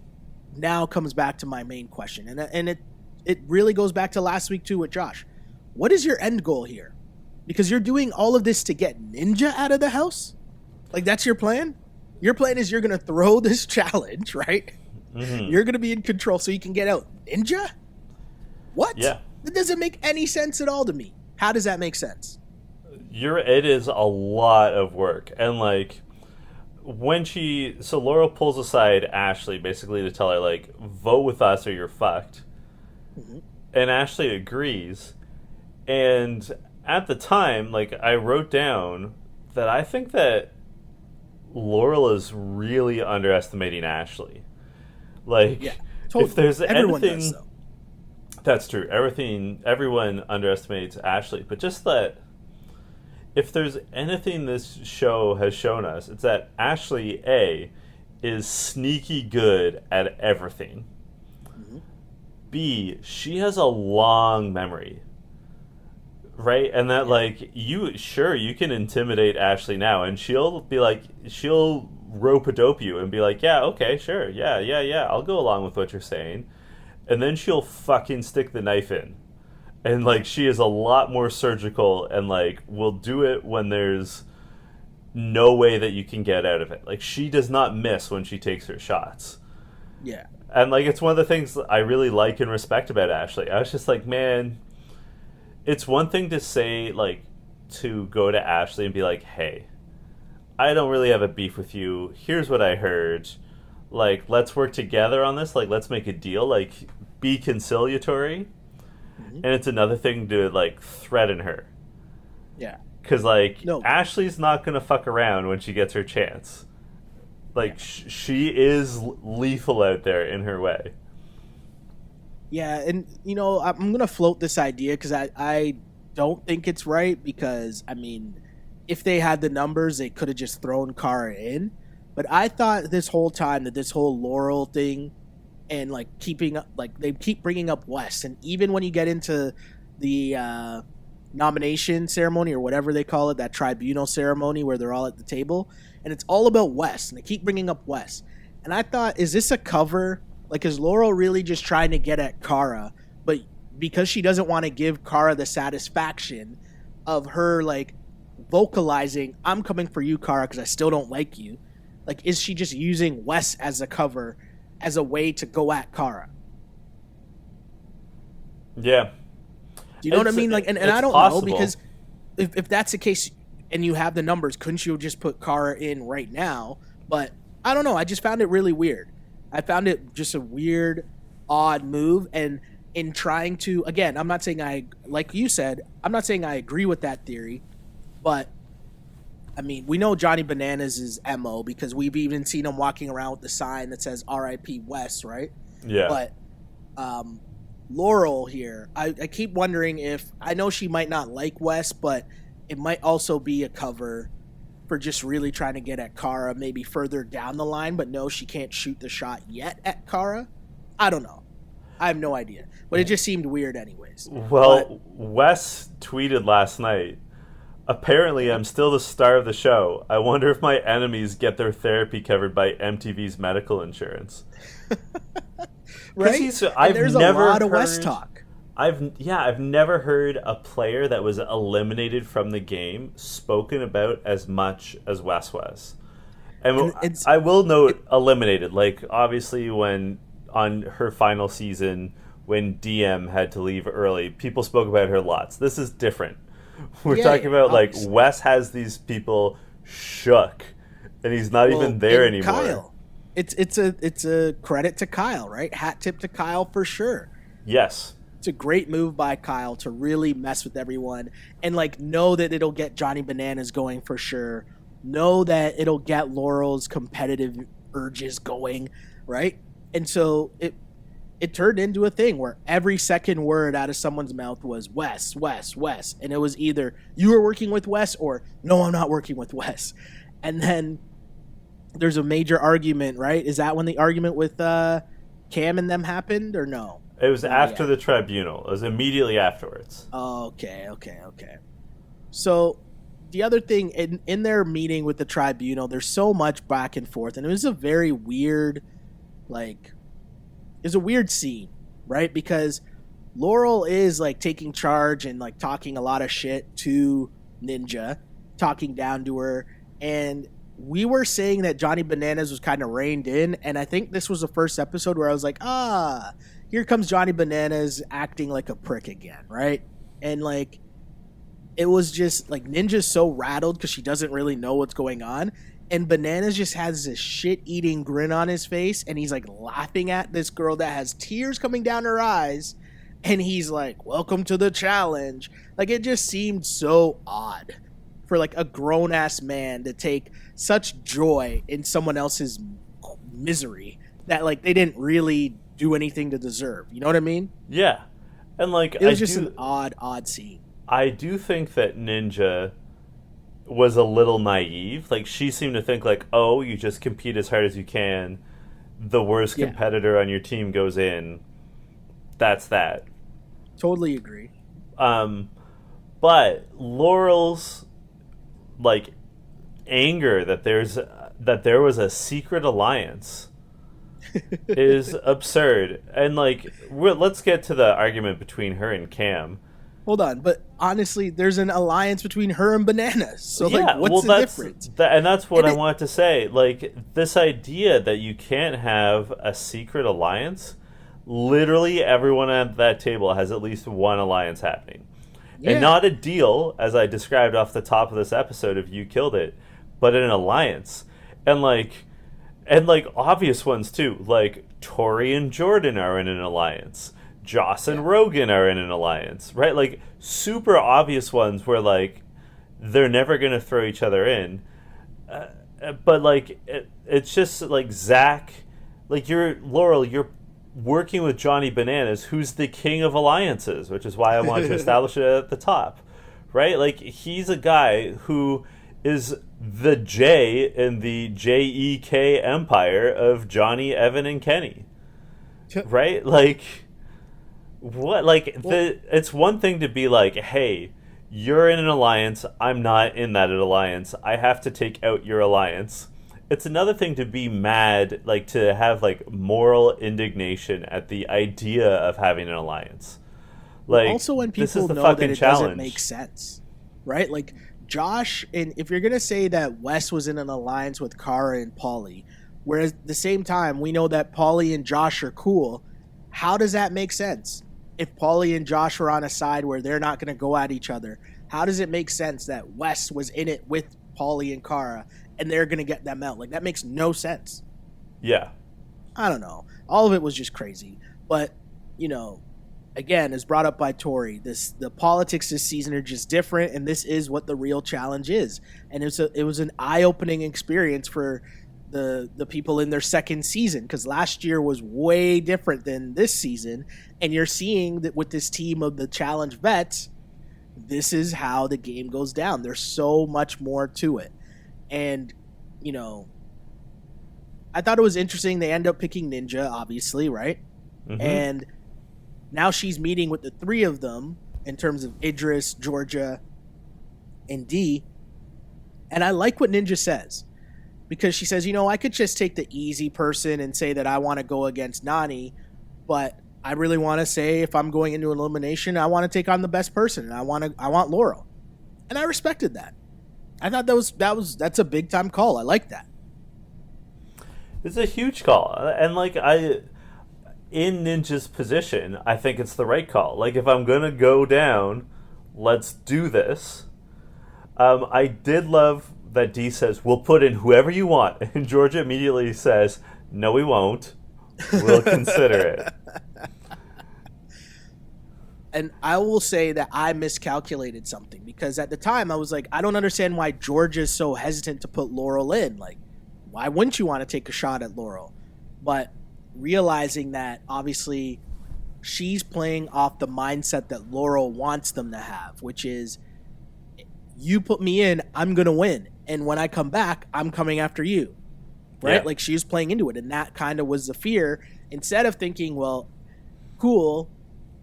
[SPEAKER 2] now comes back to my main question. And it really goes back to last week too with Josh. What is your end goal here? Because you're doing all of this to get Ninja out of the house? Like, that's your plan? Your plan is you're going to throw this challenge, right? Mm-hmm. You're going to be in control so you can get out Ninja? What? Yeah. That doesn't make any sense at all to me. How does that make sense?
[SPEAKER 1] It is a lot of work. And, like, so Laurel pulls aside Ashley basically to tell her, like, vote with us or you're fucked. Mm-hmm. And Ashley agrees. And at the time, like, I wrote down that I think that Laurel is really underestimating Ashley. Like, yeah, totally. If there's
[SPEAKER 2] Everyone
[SPEAKER 1] anything...
[SPEAKER 2] does, so.
[SPEAKER 1] That's true. Everyone underestimates Ashley. But just that, if there's anything this show has shown us, it's that Ashley, A, is sneaky good at everything. Mm-hmm. B, she has a long memory. Right? And that, like, you can intimidate Ashley now, and she'll rope-a-dope you and be like, yeah, okay, sure, yeah, I'll go along with what you're saying. And then she'll fucking stick the knife in. And, like, she is a lot more surgical and, like, will do it when there's no way that you can get out of it. Like, she does not miss when she takes her shots.
[SPEAKER 2] Yeah.
[SPEAKER 1] And, like, it's one of the things I really like and respect about Ashley. I was just like, man, it's one thing to say, like, to go to Ashley and be like, hey, I don't really have a beef with you. Here's what I heard. Like, let's work together on this. Like, let's make a deal. Like, be conciliatory. Mm-hmm. And it's another thing to, like, threaten her. Yeah. Because, like, Ashley's not going to fuck around when she gets her chance. Like, she is lethal out there in her way.
[SPEAKER 2] Yeah, and, you know, I'm going to float this idea because I don't think it's right because, I mean, if they had the numbers, they could have just thrown Kara in. But I thought this whole time that this whole Laurel thing and, like, they keep bringing up Wes. And even when you get into the nomination ceremony or whatever they call it, that tribunal ceremony where they're all at the table, and it's all about Wes, and they keep bringing up Wes. And I thought, is this a cover? Like, is Laurel really just trying to get at Kara, but because she doesn't want to give Kara the satisfaction of her, like, vocalizing, I'm coming for you, Kara, because I still don't like you. Like, is she just using Wes as a cover, as a way to go at Kara?
[SPEAKER 1] Yeah.
[SPEAKER 2] Do you know what I mean? Like, and I don't know, because if that's the case and you have the numbers, couldn't you just put Kara in right now? But I don't know. I just found it really weird. I found it just a weird, odd move. And in trying to, again, I'm not saying like you said, I'm not saying I agree with that theory, but I mean, we know Johnny Bananas is MO because we've even seen him walking around with the sign that says R.I.P. Wes, right?
[SPEAKER 1] Yeah.
[SPEAKER 2] But Laurel here, I keep wondering if, I know she might not like Wes, but it might also be a cover for just really trying to get at Kara maybe further down the line, but no, she can't shoot the shot yet at Kara. I don't know. I have no idea. But it just seemed weird anyways.
[SPEAKER 1] Well, Wes tweeted last night, apparently I'm still the star of the show. I wonder if my enemies get their therapy covered by MTV's medical insurance.
[SPEAKER 2] Right? There's a lot of Wes talk.
[SPEAKER 1] I've never heard a player that was eliminated from the game spoken about as much as Wes was. And I will note eliminated. Like, obviously, when on her final season, when DM had to leave early, people spoke about her lots. This is different. We're talking about, obviously. Like, Wes has these people shook, and he's not even there anymore.
[SPEAKER 2] Kyle. It's a credit to Kyle, right? Hat tip to Kyle for sure.
[SPEAKER 1] Yes.
[SPEAKER 2] It's a great move by Kyle to really mess with everyone and like know that it'll get Johnny Bananas going for sure. Know that it'll get Laurel's competitive urges going, right? And so it turned into a thing where every second word out of someone's mouth was Wes, Wes, Wes. And it was either you were working with Wes or no, I'm not working with Wes. And then there's a major argument, right? Is that when the argument with Cam and them happened or no?
[SPEAKER 1] It was after the Tribunal. It was immediately afterwards.
[SPEAKER 2] Okay. So the other thing, in their meeting with the Tribunal, there's so much back and forth. And it was a very weird, it's a weird scene, right? Because Laurel is, like, taking charge and, like, talking a lot of shit to Ninja, talking down to her. And we were saying that Johnny Bananas was kind of reined in. And I think this was the first episode where I was like, here comes Johnny Bananas acting like a prick again, right? And, like, it was just, like, Ninja's so rattled because she doesn't really know what's going on. And Bananas just has this shit-eating grin on his face, and he's, like, laughing at this girl that has tears coming down her eyes. And he's like, welcome to the challenge. Like, it just seemed so odd for, like, a grown-ass man to take such joy in someone else's misery that, like, they didn't really do anything to deserve. You know what I mean?
[SPEAKER 1] Yeah. And, like,
[SPEAKER 2] it was just an odd scene.
[SPEAKER 1] I do think that Ninja was a little naive. Like, she seemed to think, like, oh, you just compete as hard as you can. The worst competitor on your team goes in. That's that.
[SPEAKER 2] Totally agree.
[SPEAKER 1] But Laurel's, like, anger that there was a secret alliance is absurd. And, like, let's get to the argument between her and Cam.
[SPEAKER 2] Hold on, but honestly, there's an alliance between her and Bananas. So, like, what's the difference?
[SPEAKER 1] And that's what I wanted to say. Like, this idea that you can't have a secret alliance, literally everyone at that table has at least one alliance happening. Yeah. And not a deal, as I described off the top of this episode of You Killed It, but an alliance. And obvious ones, too. Like, Tori and Jordan are in an alliance. Joss and Rogan are in an alliance, right? Like, super obvious ones where, like, they're never going to throw each other in. But, like, it's just, like, Zach, like, Laurel, you're working with Johnny Bananas, who's the king of alliances, which is why I wanted to establish it at the top, right? Like, he's a guy who is the J in the JEK empire of Johnny, Evan, and Kenny, right? Like... What, like, it's one thing to be like, hey, you're in an alliance, I'm not in that alliance, I have to take out your alliance. It's another thing to be mad, like, to have, like, moral indignation at the idea of having an alliance. Like,
[SPEAKER 2] also when people know that it doesn't make sense, right? Like, Josh, and if you're going to say that Wes was in an alliance with Kara and Pauly, whereas at the same time, we know that Pauly and Josh are cool, how does that make sense? If Pauly and Josh are on a side where they're not going to go at each other, how does it make sense that Wes was in it with Pauly and Kara and they're going to get them out? Like, that makes no sense.
[SPEAKER 1] Yeah.
[SPEAKER 2] I don't know. All of it was just crazy. But, you know, again, as brought up by Tori, the politics this season are just different, and this is what the real challenge is. And it was an eye-opening experience for the people in their second season, because last year was way different than this season, and you're seeing that with this team of the challenge vets, this is how the game goes down. There's so much more to it. And, you know, I thought it was interesting. They end up picking Ninja, obviously, right?
[SPEAKER 1] Mm-hmm.
[SPEAKER 2] And now she's meeting with the three of them in terms of Idris, Georgia, and D. And I like what Ninja says, because she says, you know, I could just take the easy person and say that I want to go against Nani, but I really want to say if I'm going into an elimination, I want to take on the best person, and I want Laurel. And I respected that. I thought that's a big time call. I like that.
[SPEAKER 1] It's a huge call, and like in Ninja's position, I think it's the right call. Like, if I'm gonna go down, let's do this. I did love that D says, we'll put in whoever you want. And Georgia immediately says, no, we won't. We'll consider it.
[SPEAKER 2] And I will say that I miscalculated something, because at the time I was like, I don't understand why Georgia's so hesitant to put Laurel in. Like, why wouldn't you want to take a shot at Laurel? But realizing that obviously she's playing off the mindset that Laurel wants them to have, which is, you put me in, I'm going to win. And when I come back, I'm coming after you. Right? Yeah. Like, she was playing into it. And that kind of was the fear. Instead of thinking, well, cool,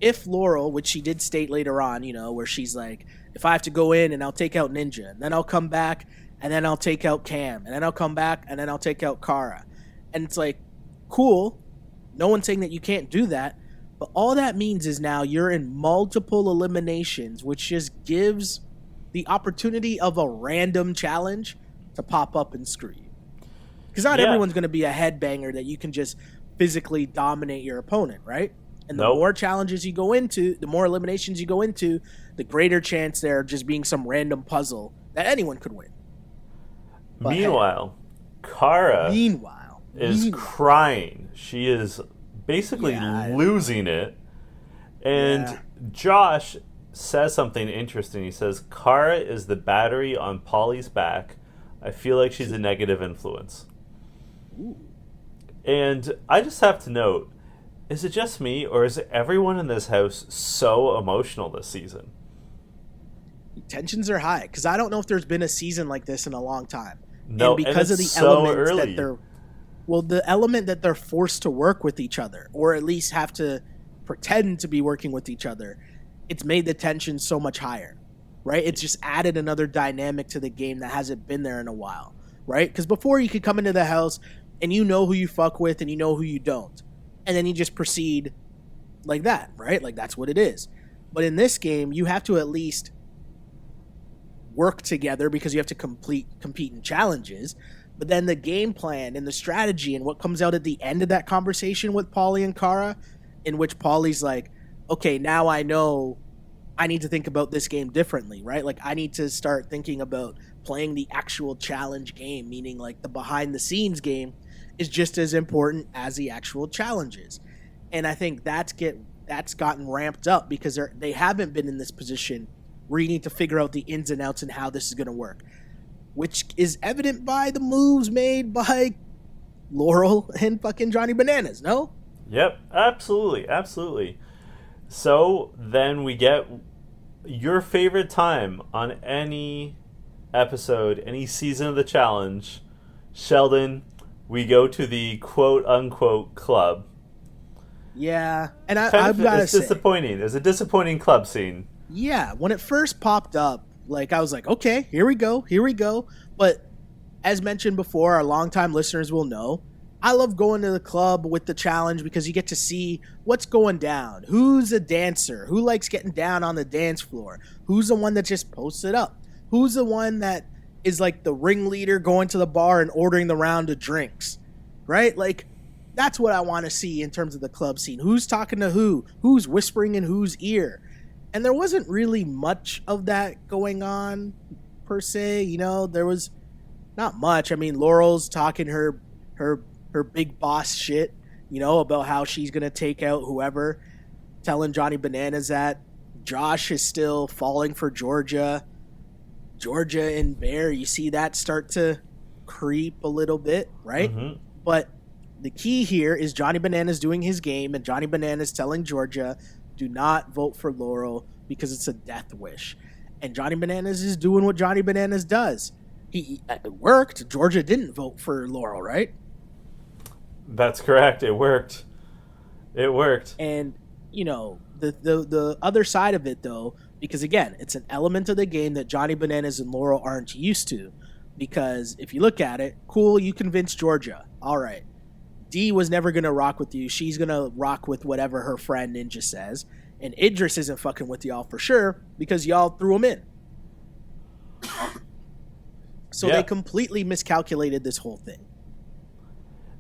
[SPEAKER 2] if Laurel, which she did state later on, you know, where she's like, if I have to go in and I'll take out Ninja, and then I'll come back and then I'll take out Cam, and then I'll come back and then I'll take out Kara. And it's like, cool. No one's saying that you can't do that. But all that means is now you're in multiple eliminations, which just gives the opportunity of a random challenge to pop up and screw you. Because not everyone's going to be a headbanger that you can just physically dominate your opponent, right? And the more challenges you go into, the more eliminations you go into, the greater chance there just being some random puzzle that anyone could win. But
[SPEAKER 1] Meanwhile, Kara is crying. She is basically losing it. And Josh says something interesting. He says, Kara is the battery on Polly's back. I feel like she's a negative influence.
[SPEAKER 2] Ooh.
[SPEAKER 1] And I just have to note, is it just me, or is everyone in this house so emotional this season?
[SPEAKER 2] Tensions are high, because I don't know if there's been a season like this in a long time.
[SPEAKER 1] No,
[SPEAKER 2] and because
[SPEAKER 1] and
[SPEAKER 2] of the
[SPEAKER 1] so
[SPEAKER 2] elements
[SPEAKER 1] early.
[SPEAKER 2] that they're, well, the element that they're forced to work with each other, or at least have to pretend to be working with each other, it's made the tension so much higher, right? It's just added another dynamic to the game that hasn't been there in a while, right? Because before, you could come into the house and you know who you fuck with and you know who you don't. And then you just proceed like that, right? Like, that's what it is. But in this game, you have to at least work together, because you have to compete in challenges. But then the game plan and the strategy and what comes out at the end of that conversation with Polly and Kara, in which Polly's like, okay, now I know I need to think about this game differently, right? Like, I need to start thinking about playing the actual challenge game, meaning like the behind the scenes game is just as important as the actual challenges. And I think that's gotten ramped up, because they haven't been in this position where you need to figure out the ins and outs and how this is going to work, which is evident by the moves made by Laurel and fucking Johnny Bananas, no?
[SPEAKER 1] Yep, absolutely. So then we get your favorite time on any episode, any season of the challenge. Sheldon, we go to the quote-unquote club.
[SPEAKER 2] Yeah, and I've got to say,
[SPEAKER 1] it's disappointing. There's a disappointing club scene.
[SPEAKER 2] Yeah, when it first popped up, like, I was like, okay, here we go. But as mentioned before, our longtime listeners will know, I love going to the club with the challenge, because you get to see what's going down. Who's a dancer? Who likes getting down on the dance floor? Who's the one that just posts it up? Who's the one that is like the ringleader going to the bar and ordering the round of drinks? Right? Like, that's what I want to see in terms of the club scene. Who's talking to who? Who's whispering in whose ear? And there wasn't really much of that going on, per se. You know, there was not much. I mean, Laurel's talking her big boss shit, you know, about how she's going to take out whoever, telling Johnny Bananas that. Josh is still falling for Georgia. Georgia and Bear, you see that start to creep a little bit, right?
[SPEAKER 1] Mm-hmm.
[SPEAKER 2] But the key here is Johnny Bananas doing his game, and Johnny Bananas telling Georgia, do not vote for Laurel because it's a death wish. And Johnny Bananas is doing what Johnny Bananas does. It worked. Georgia didn't vote for Laurel, right?
[SPEAKER 1] That's correct. It worked. It worked.
[SPEAKER 2] And the other side of it, though, because again, it's an element of the game that Johnny Bananas and Laurel aren't used to. Because if you look at it, cool, you convinced Georgia. All right. Dee was never going to rock with you. She's going to rock with whatever her friend Ninja says. And Idris isn't fucking with y'all for sure because y'all threw him in. So they completely miscalculated this whole thing.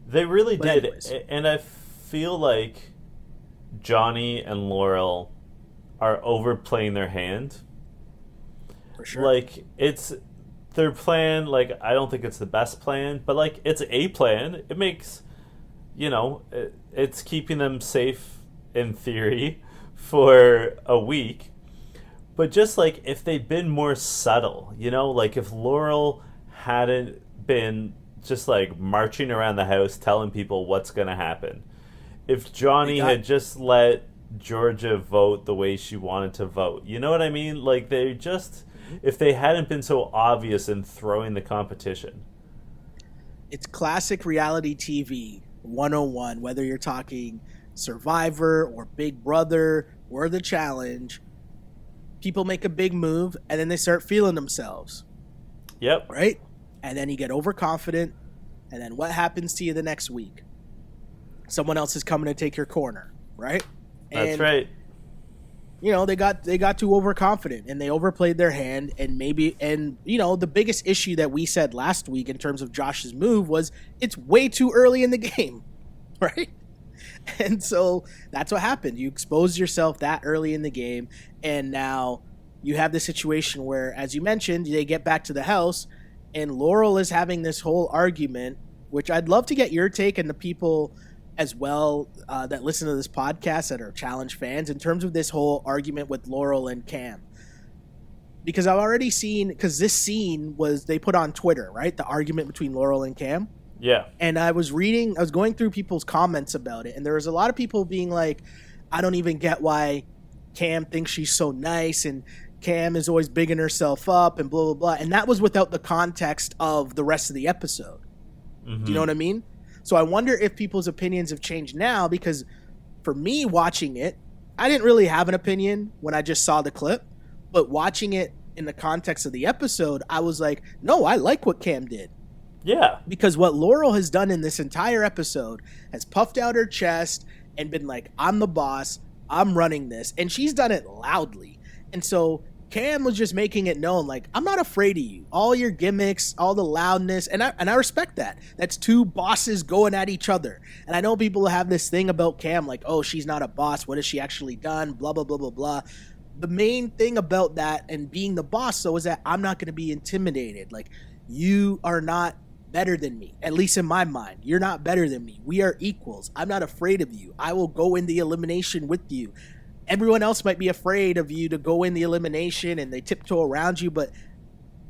[SPEAKER 1] They really did.
[SPEAKER 2] Anyways.
[SPEAKER 1] And I feel like Johnny and Laurel are overplaying their hand.
[SPEAKER 2] For sure.
[SPEAKER 1] Like, it's their plan. Like, I don't think it's the best plan, but like, it's a plan. It makes, it's keeping them safe in theory for a week. But just like, if they'd been more subtle, like if Laurel hadn't been just like marching around the house telling people what's going to happen, if Johnny had just let Georgia vote the way she wanted to vote, you know what I mean? Like, they just, if they hadn't been so obvious in throwing the competition.
[SPEAKER 2] It's classic reality TV 101, whether you're talking Survivor or Big Brother or The Challenge. People make a big move, and then they start feeling themselves.
[SPEAKER 1] Yep.
[SPEAKER 2] Right? And then you get overconfident, and then what happens to you the next week? Someone else is coming to take your corner, right?
[SPEAKER 1] That's right.
[SPEAKER 2] They got too overconfident, and they overplayed their hand, and the biggest issue that we said last week in terms of Josh's move was it's way too early in the game, right? And so that's what happened. You exposed yourself that early in the game, and now you have this situation where, as you mentioned, they get back to the house, and Laurel is having this whole argument, which I'd love to get your take and the people as well that listen to this podcast that are Challenge fans in terms of this whole argument with Laurel and Cam. Because I've already seen, because this scene they put on Twitter, right? The argument between Laurel and Cam.
[SPEAKER 1] Yeah.
[SPEAKER 2] And I was going through people's comments about it, and there was a lot of people being like, I don't even get why Cam thinks she's so nice, and Cam is always bigging herself up, and blah, blah, blah. And that was without the context of the rest of the episode. Mm-hmm. Do you know what I mean? So I wonder if people's opinions have changed now, because for me watching it, I didn't really have an opinion when I just saw the clip, but watching it in the context of the episode, I was like, no, I like what Cam did.
[SPEAKER 1] Yeah.
[SPEAKER 2] Because what Laurel has done in this entire episode has puffed out her chest and been like, I'm the boss, I'm running this. And she's done it loudly. And so Cam was just making it known, like, I'm not afraid of you. All your gimmicks, all the loudness, and I respect that. That's two bosses going at each other. And I know people have this thing about Cam, like, oh, she's not a boss. What has she actually done? Blah, blah, blah, blah, blah. The main thing about that and being the boss, though, is that I'm not going to be intimidated. Like, you are not better than me, at least in my mind. You're not better than me. We are equals. I'm not afraid of you. I will go in the elimination with you. Everyone else might be afraid of you to go in the elimination and they tiptoe around you, but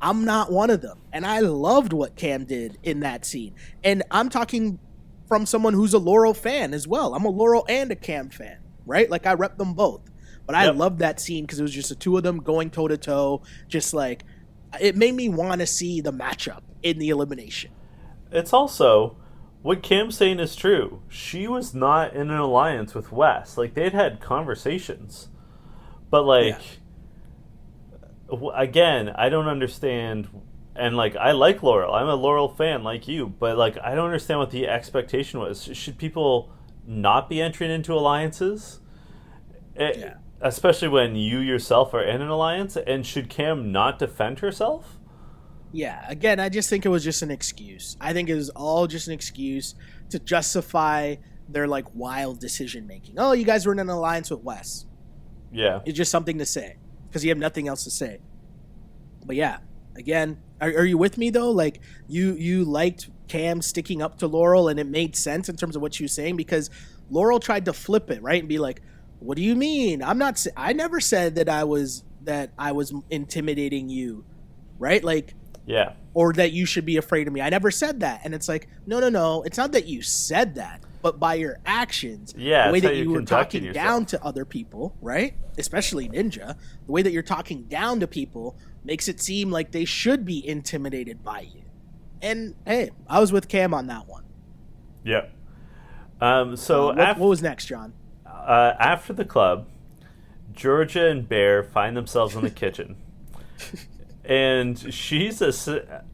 [SPEAKER 2] I'm not one of them. And I loved what Cam did in that scene. And I'm talking from someone who's a Laurel fan as well. I'm a Laurel and a Cam fan, right? Like, I rep them both. But I loved that scene because it was just the two of them going toe-to-toe, just like, it made me want to see the matchup in the elimination.
[SPEAKER 1] It's also, what Cam's saying is true. She was not in an alliance with Wes. Like, they'd had conversations. But, like, again, I don't understand. And, like, I like Laurel. I'm a Laurel fan like you. But, like, I don't understand what the expectation was. Should people not be entering into alliances? Especially when you yourself are in an alliance? And should Cam not defend herself?
[SPEAKER 2] Yeah, again, I just think it was just an excuse. I think it was all just an excuse to justify their, like, wild decision-making. Oh, you guys were in an alliance with Wes.
[SPEAKER 1] Yeah.
[SPEAKER 2] It's just something to say because you have nothing else to say. But, yeah, again, are you with me, though? Like, you liked Cam sticking up to Laurel, and it made sense in terms of what she was saying because Laurel tried to flip it, right, and be like, what do you mean? I never said that I was intimidating you, right? Like,
[SPEAKER 1] yeah.
[SPEAKER 2] Or that you should be afraid of me. I never said that. And it's like, no. It's not that you said that, but by your actions, the way that you were talking down to other people, right? Especially Ninja, the way that you're talking down to people makes it seem like they should be intimidated by you. And hey, I was with Cam on that one.
[SPEAKER 1] Yeah.
[SPEAKER 2] What was next, John?
[SPEAKER 1] After the club, Georgia and Bear find themselves in the kitchen. And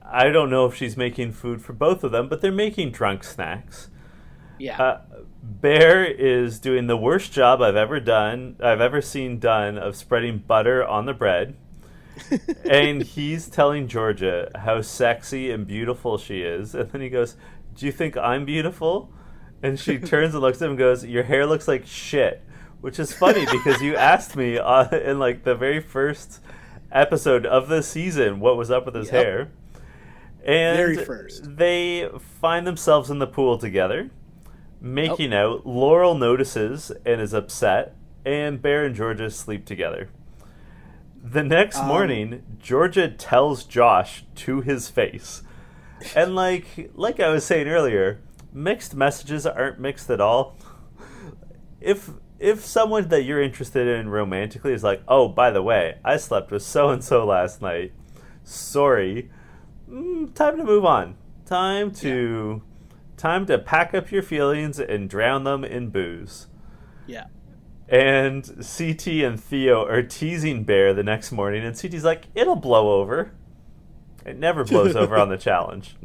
[SPEAKER 1] I don't know if she's making food for both of them, but they're making drunk snacks.
[SPEAKER 2] Yeah.
[SPEAKER 1] Bear is doing the worst job I've ever seen done of spreading butter on the bread. And he's telling Georgia how sexy and beautiful she is. And then he goes, "Do you think I'm beautiful?" And she turns and looks at him and goes, "Your hair looks like shit." Which is funny because you asked me in like the very first episode of the season what was up with his hair. And
[SPEAKER 2] very first.
[SPEAKER 1] They find themselves in the pool together, making out. Laurel notices and is upset, and Bear and Georgia sleep together. The next morning, Georgia tells Josh to his face. And like I was saying earlier, mixed messages aren't mixed at all. If someone that you're interested in romantically is like, "Oh, by the way, I slept with so-and-so last night. Sorry." Time to move on. Time to pack up your feelings and drown them in booze.
[SPEAKER 2] Yeah.
[SPEAKER 1] And CT and Theo are teasing Bear the next morning, and CT's like, "It'll blow over." It never blows over on the challenge.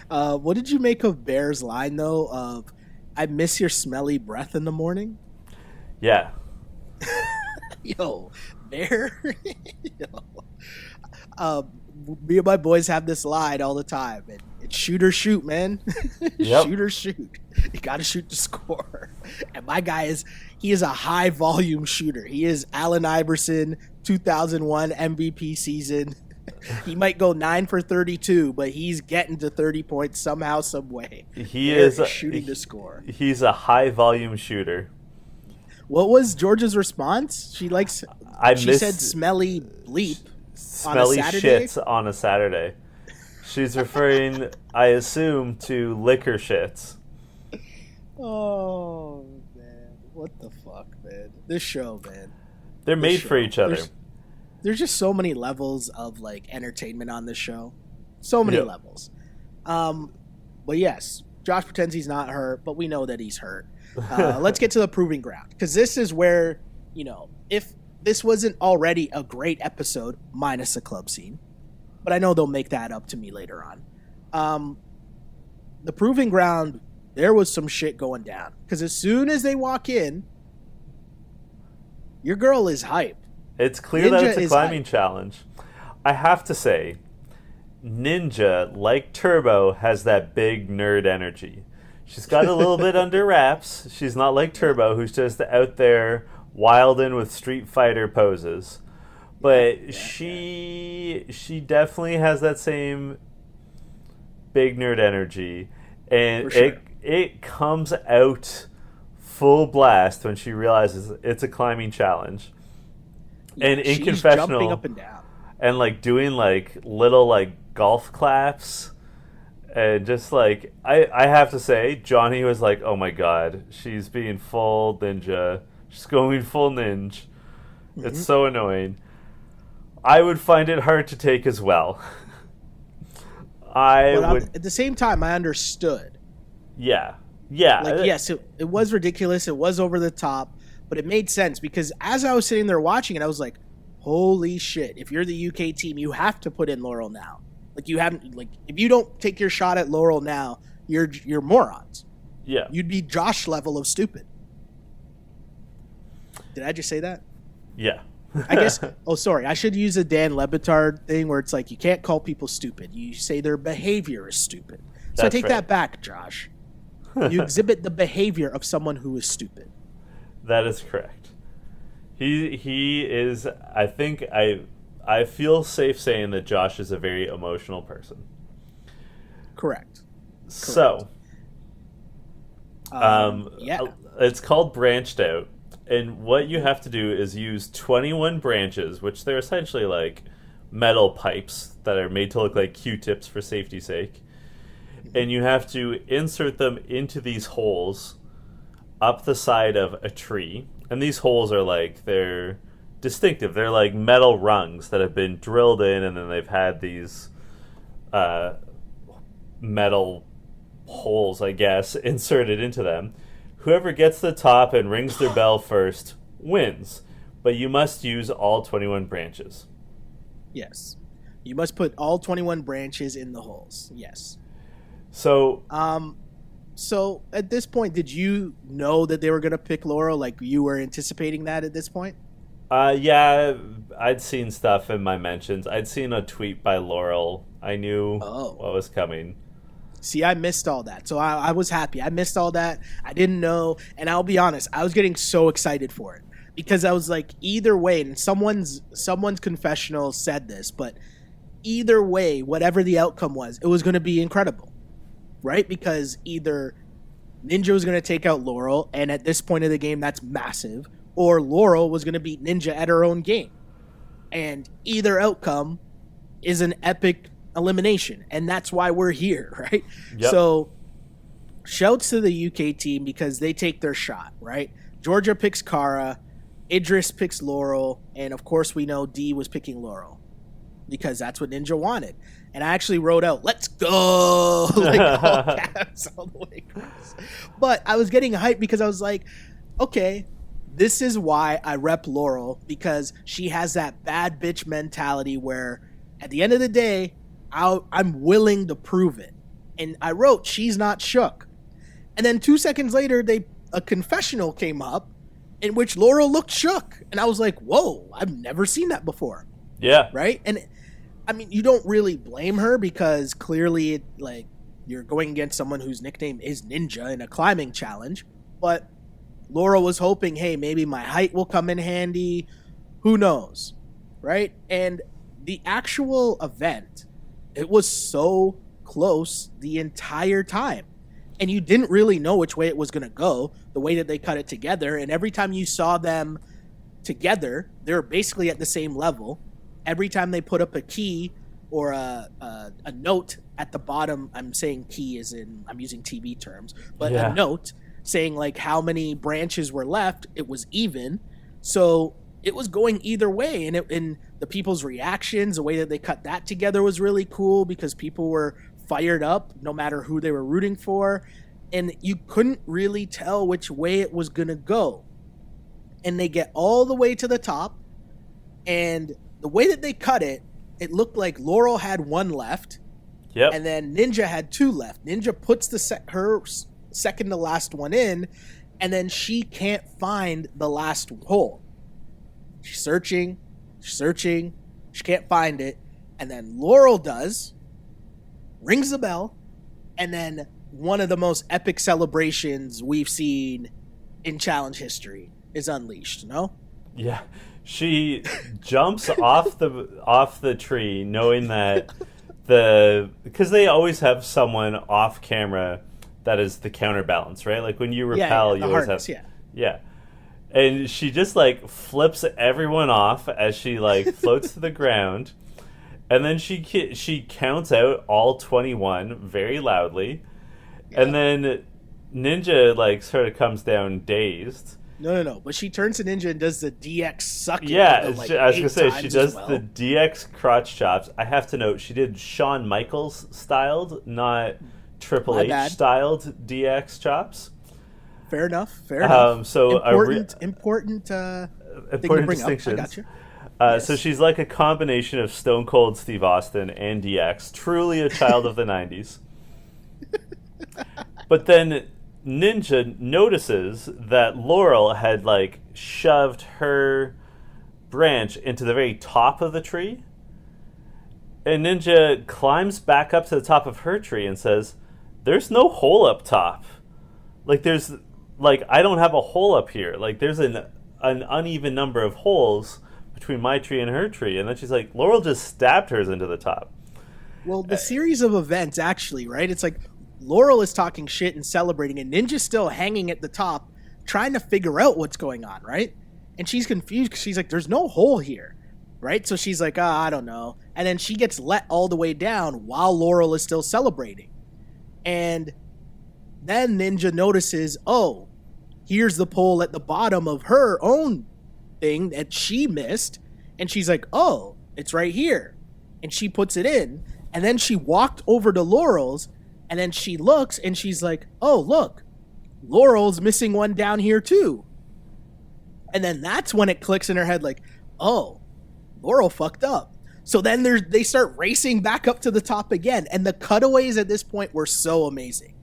[SPEAKER 2] What did you make of Bear's line, though, of, "I miss your smelly breath in the morning"?
[SPEAKER 1] Yeah.
[SPEAKER 2] Yo, Bear. Me and my boys have this line all the time. It's shoot or shoot, man.
[SPEAKER 1] Yep.
[SPEAKER 2] Shoot or shoot. You got to shoot to score. And my guy he is a high volume shooter. He is Allen Iverson, 2001 MVP season. He might go 9 for 32, but he's getting to 30 points somehow, some way.
[SPEAKER 1] He is
[SPEAKER 2] shooting to score.
[SPEAKER 1] He's a high volume shooter.
[SPEAKER 2] What was Georgia's response? She said smelly bleep.
[SPEAKER 1] Smelly shits on a Saturday. She's referring, I assume, to liquor shits.
[SPEAKER 2] Oh, man. What the fuck, man? This show, man.
[SPEAKER 1] They're made for each other.
[SPEAKER 2] There's just so many levels of, like, entertainment on this show. So many levels. But yes, Josh pretends he's not hurt, but we know that he's hurt. Let's get to the proving ground. Because this is where, if this wasn't already a great episode, minus the club scene, but I know they'll make that up to me later on. The proving ground, there was some shit going down. Because as soon as they walk in, your girl is hype.
[SPEAKER 1] It's clear that it's a climbing challenge. I have to say, Ninja, like Turbo, has that big nerd energy. She's got a little bit under wraps. She's not like Turbo, who's just out there wilding with Street Fighter poses. But she definitely has that same big nerd energy. And it comes out full blast when she realizes it's a climbing challenge. And in confessional,
[SPEAKER 2] jumping up and down.
[SPEAKER 1] And like doing like little like golf claps. And just like, I have to say, Johnny was like, "Oh my god, she's being full ninja. She's going full ninja." Mm-hmm. It's so annoying. I would find it hard to take as well.
[SPEAKER 2] At the same time, I understood.
[SPEAKER 1] Yeah.
[SPEAKER 2] Like, yes, it was ridiculous. It was over the top. But it made sense because as I was sitting there watching it, I was like, holy shit. If you're the UK team, you have to put in Laurel now. Like, if you don't take your shot at Laurel now, you're morons.
[SPEAKER 1] Yeah.
[SPEAKER 2] You'd be Josh level of stupid. Did I just say that?
[SPEAKER 1] Yeah.
[SPEAKER 2] I guess, sorry. I should use a Dan Le Batard thing where it's like, you can't call people stupid. You say their behavior is stupid. So I take that back, Josh. You exhibit the behavior of someone who is stupid.
[SPEAKER 1] That is correct. He is, I think, I feel safe saying that Josh is a very emotional person.
[SPEAKER 2] Correct.
[SPEAKER 1] So, it's called Branched Out, and what you have to do is use 21 branches, which they're essentially like metal pipes that are made to look like Q-tips for safety's sake, and you have to insert them into these holes up the side of a tree. And these holes are like, they're distinctive. They're like metal rungs that have been drilled in, and then they've had these metal holes, I guess, inserted into them. Whoever gets the top and rings their bell first wins, but you must use all 21 branches.
[SPEAKER 2] Yes. You must put all 21 branches in the holes. Yes.
[SPEAKER 1] So
[SPEAKER 2] at this point, did you know that they were going to pick Laurel? Like, you were anticipating that at this point?
[SPEAKER 1] Yeah, I'd seen stuff in my mentions. I'd seen a tweet by Laurel. I knew what was coming.
[SPEAKER 2] See, I missed all that. So I was happy. I missed all that. I didn't know. And I'll be honest, I was getting so excited for it. Because I was like, either way, and someone's confessional said this, but either way, whatever the outcome was, it was going to be incredible. Right? Because either Ninja was going to take out Laurel, and at this point of the game, that's massive, or Laurel was going to beat Ninja at her own game. And either outcome is an epic elimination, and that's why we're here, right?
[SPEAKER 1] Yep.
[SPEAKER 2] So, shouts to the UK team because they take their shot, right? Georgia picks Kara, Idris picks Laurel, and of course we know D was picking Laurel because that's what Ninja wanted. And I actually wrote out, let's go, like all caps all the way across. But I was getting hyped because I was like, okay, this is why I rep Laurel, because she has that bad bitch mentality where at the end of the day, I'm willing to prove it. And I wrote, she's not shook. And then 2 seconds later, a confessional came up in which Laurel looked shook. And I was like, whoa, I've never seen that before.
[SPEAKER 1] Yeah.
[SPEAKER 2] Right? And I mean, you don't really blame her because clearly, like, you're going against someone whose nickname is Ninja in a climbing challenge. But Laurel was hoping, hey, maybe my height will come in handy. Who knows? Right? And the actual event, it was so close the entire time. And you didn't really know which way it was going to go, the way that they cut it together. And every time you saw them together, they were basically at the same level. Every time they put up a key or a note at the bottom, I'm saying key as in, I'm using TV terms, but a note saying like how many branches were left, it was even. So it was going either way. And the people's reactions, the way that they cut that together was really cool because people were fired up no matter who they were rooting for. And you couldn't really tell which way it was going to go. And they get all the way to the top, and the way that they cut it, it looked like Laurel had one left.
[SPEAKER 1] Yep.
[SPEAKER 2] And then Ninja had two left. Ninja puts her second to last one in, and then she can't find the last hole. She's searching. She can't find it. And then Laurel does, rings the bell, and then one of the most epic celebrations we've seen in challenge history is unleashed, no?
[SPEAKER 1] Yeah. She jumps off the tree knowing that because they always have someone off camera that is the counterbalance, right? Like when you rappel, you always
[SPEAKER 2] harness,
[SPEAKER 1] have yeah. And she just like flips everyone off as she like floats to the ground, and then she counts out all 21 very loudly, and then Ninja like sort of comes down dazed.
[SPEAKER 2] No. But she turns to Ninja and does the DX sucking.
[SPEAKER 1] Yeah, I was going to say, she does the DX crotch chops. I have to note, she did Shawn Michaels styled, not Triple H styled DX chops.
[SPEAKER 2] Fair enough.
[SPEAKER 1] So
[SPEAKER 2] important
[SPEAKER 1] distinctions.
[SPEAKER 2] I got you.
[SPEAKER 1] Yes. So she's like a combination of Stone Cold Steve Austin and DX. Truly a child of the 90s. But then Ninja notices that Laurel had like shoved her branch into the very top of the tree, and Ninja climbs back up to the top of her tree and says, "There's no hole up top. Like I don't have a hole up here. Like there's an uneven number of holes between my tree and her tree." And then she's like, "Laurel just stabbed hers into the top."
[SPEAKER 2] Well, the series of events actually, right? It's like Laurel is talking shit and celebrating, and Ninja's still hanging at the top trying to figure out what's going on, right? And she's confused because she's like, there's no hole here, right? So she's like, I don't know. And then she gets let all the way down while Laurel is still celebrating. And then Ninja notices, here's the pole at the bottom of her own thing that she missed, and she's like, oh, it's right here. And she puts it in, and then she walked over to Laurel's, and then she looks, and she's like, oh, look, Laurel's missing one down here too. And then that's when it clicks in her head like, oh, Laurel fucked up. So then they start racing back up to the top again. And the cutaways at this point were so amazing.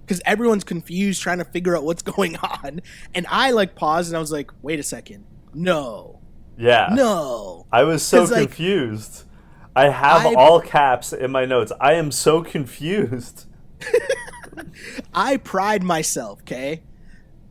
[SPEAKER 2] Because everyone's confused trying to figure out what's going on. And I like paused and I was like, wait a second. No.
[SPEAKER 1] Yeah.
[SPEAKER 2] No.
[SPEAKER 1] I was so confused. I have all caps in my notes. I am so confused.
[SPEAKER 2] I pride myself, okay,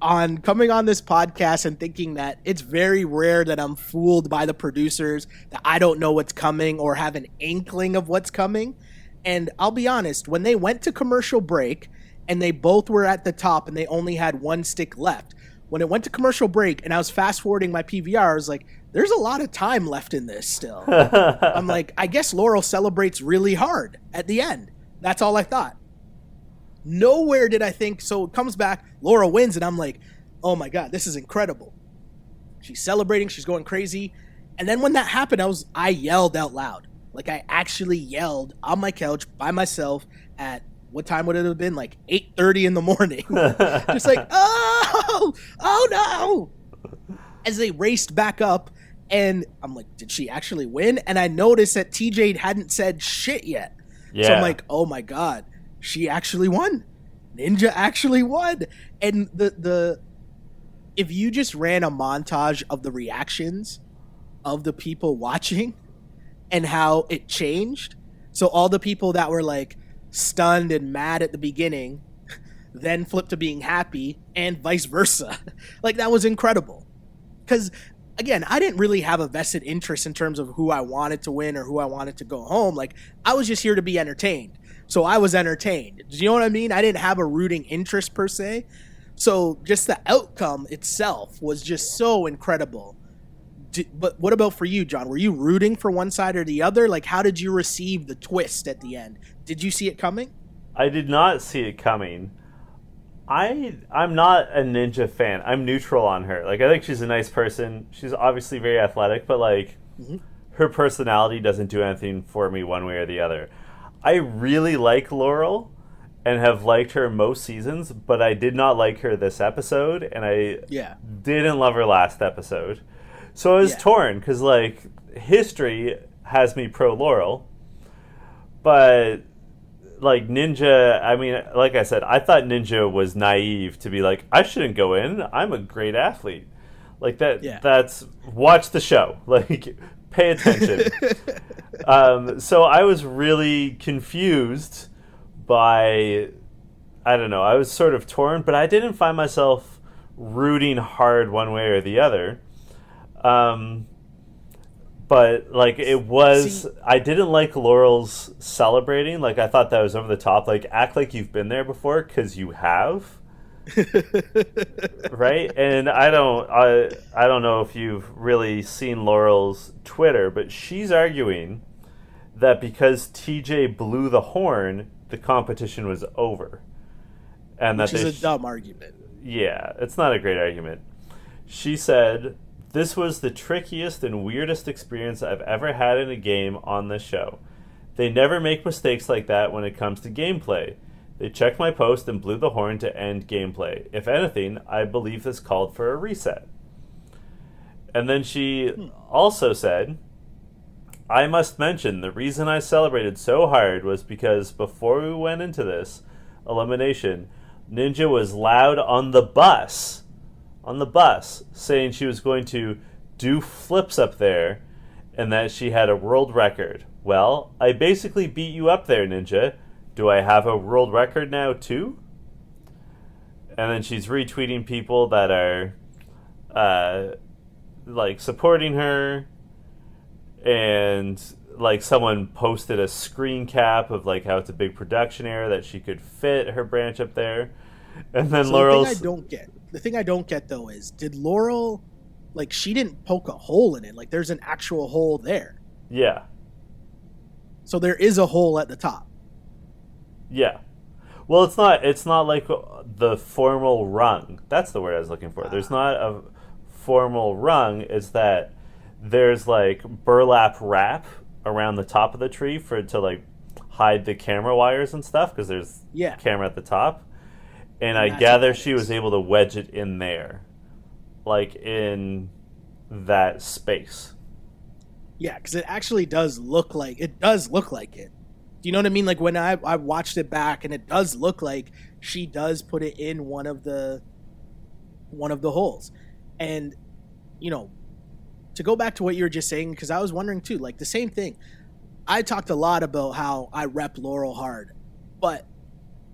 [SPEAKER 2] on coming on this podcast and thinking that it's very rare that I'm fooled by the producers, that I don't know what's coming or have an inkling of what's coming. And I'll be honest, when they went to commercial break and they both were at the top and they only had one stick left, when it went to commercial break and I was fast forwarding my PVR, I was like, there's a lot of time left in this still. I'm like, I guess Laurel celebrates really hard at the end. That's all I thought. Nowhere did I think, so it comes back, Laurel wins, and I'm like, oh my God, this is incredible. She's celebrating, she's going crazy. And then when that happened, I yelled out loud. Like, I actually yelled on my couch by myself at, what time would it have been? Like 8:30 in the morning. Just like, oh no! As they raced back up, and I'm like, did she actually win? And I noticed that TJ hadn't said shit yet. Yeah. So I'm like, oh my God. She actually won. Ninja actually won. And the if you just ran a montage of the reactions of the people watching and how it changed. So all the people that were like stunned and mad at the beginning then flipped to being happy and vice versa. Like, that was incredible. Because again, I didn't really have a vested interest in terms of who I wanted to win or who I wanted to go home. Like, I was just here to be entertained. So I was entertained. Do you know what I mean? I didn't have a rooting interest per se. So just the outcome itself was just so incredible. But what about for you, John? Were you rooting for one side or the other? Like, how did you receive the twist at the end? Did you see it coming?
[SPEAKER 1] I did not see it coming. I'm not a Ninja fan. I'm neutral on her. Like, I think she's a nice person. She's obviously very athletic, but like, her personality doesn't do anything for me one way or the other. I really like Laurel and have liked her most seasons, but I did not like her this episode, and I didn't love her last episode. So I was torn, because like, history has me pro Laurel, but like, Ninja, I mean, like I said, I thought Ninja was naive to be like, I shouldn't go in, I'm a great athlete. Like, that's, watch the show. Like, pay attention. So I was really confused by, I don't know, I was sort of torn, but I didn't find myself rooting hard one way or the other. But like, it was, I didn't like Laurel's celebrating. Like, I thought that was over the top. Like, act like you've been there before, because you have. Right? And I don't know if you've really seen Laurel's Twitter, but she's arguing that because TJ blew the horn, the competition was over. And
[SPEAKER 2] which is a dumb argument.
[SPEAKER 1] Yeah, it's not a great argument. She said, "This was the trickiest and weirdest experience I've ever had in a game on this show. They never make mistakes like that when it comes to gameplay. They checked my post and blew the horn to end gameplay. If anything, I believe this called for a reset." And then she also said, "I must mention the reason I celebrated so hard was because before we went into this elimination, Ninja was loud on the bus, saying she was going to do flips up there and that she had a world record. Well, I basically beat you up there, Ninja. Do I have a world record now too?" And then she's retweeting people that are like supporting her, and like someone posted a screen cap of like how it's a big production error that she could fit her branch up there. And then Laurel's...
[SPEAKER 2] The thing I don't get though is, did Laurel, like, she didn't poke a hole in it. Like, there's an actual hole there.
[SPEAKER 1] Yeah.
[SPEAKER 2] So there is a hole at the top.
[SPEAKER 1] Yeah. Well, it's not like the formal rung. That's the word I was looking for. There's not a formal rung is that there's like burlap wrap around the top of the tree to like hide the camera wires and stuff, because there's camera at the top. And I gather she was able to wedge it in there, like in that space.
[SPEAKER 2] Yeah, because it actually does look like it. Do you know what I mean? Like when I watched it back, and it does look like she does put it in one of the holes. And, you know, to go back to what you were just saying, because I was wondering too, like the same thing. I talked a lot about how I rep Laurel hard, but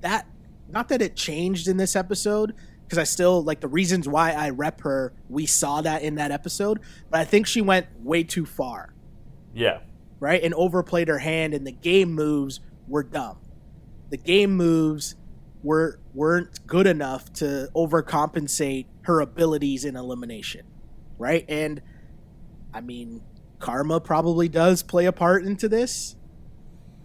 [SPEAKER 2] that, not that it changed in this episode, because I still, like, the reasons why I rep her, we saw that in that episode, but I think she went way too far.
[SPEAKER 1] Yeah.
[SPEAKER 2] Right? And overplayed her hand, and the game moves were dumb. The game moves weren't good enough to overcompensate her abilities in elimination. Right? And, I mean, karma probably does play a part into this.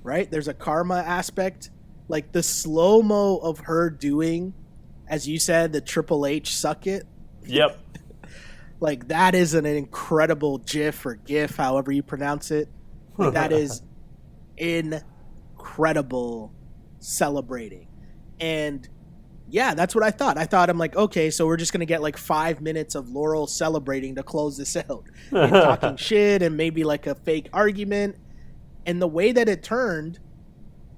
[SPEAKER 2] Right? There's a karma aspect. Like, the slow-mo of her doing, as you said, the Triple H suck it.
[SPEAKER 1] Yep.
[SPEAKER 2] Like, that is an incredible GIF or GIF, however you pronounce it. Like, that is incredible celebrating. And, yeah, that's what I thought. I'm like, okay, so we're just going to get, like, 5 minutes of Laurel celebrating to close this out. And talking shit and maybe, like, a fake argument. And the way that it turned,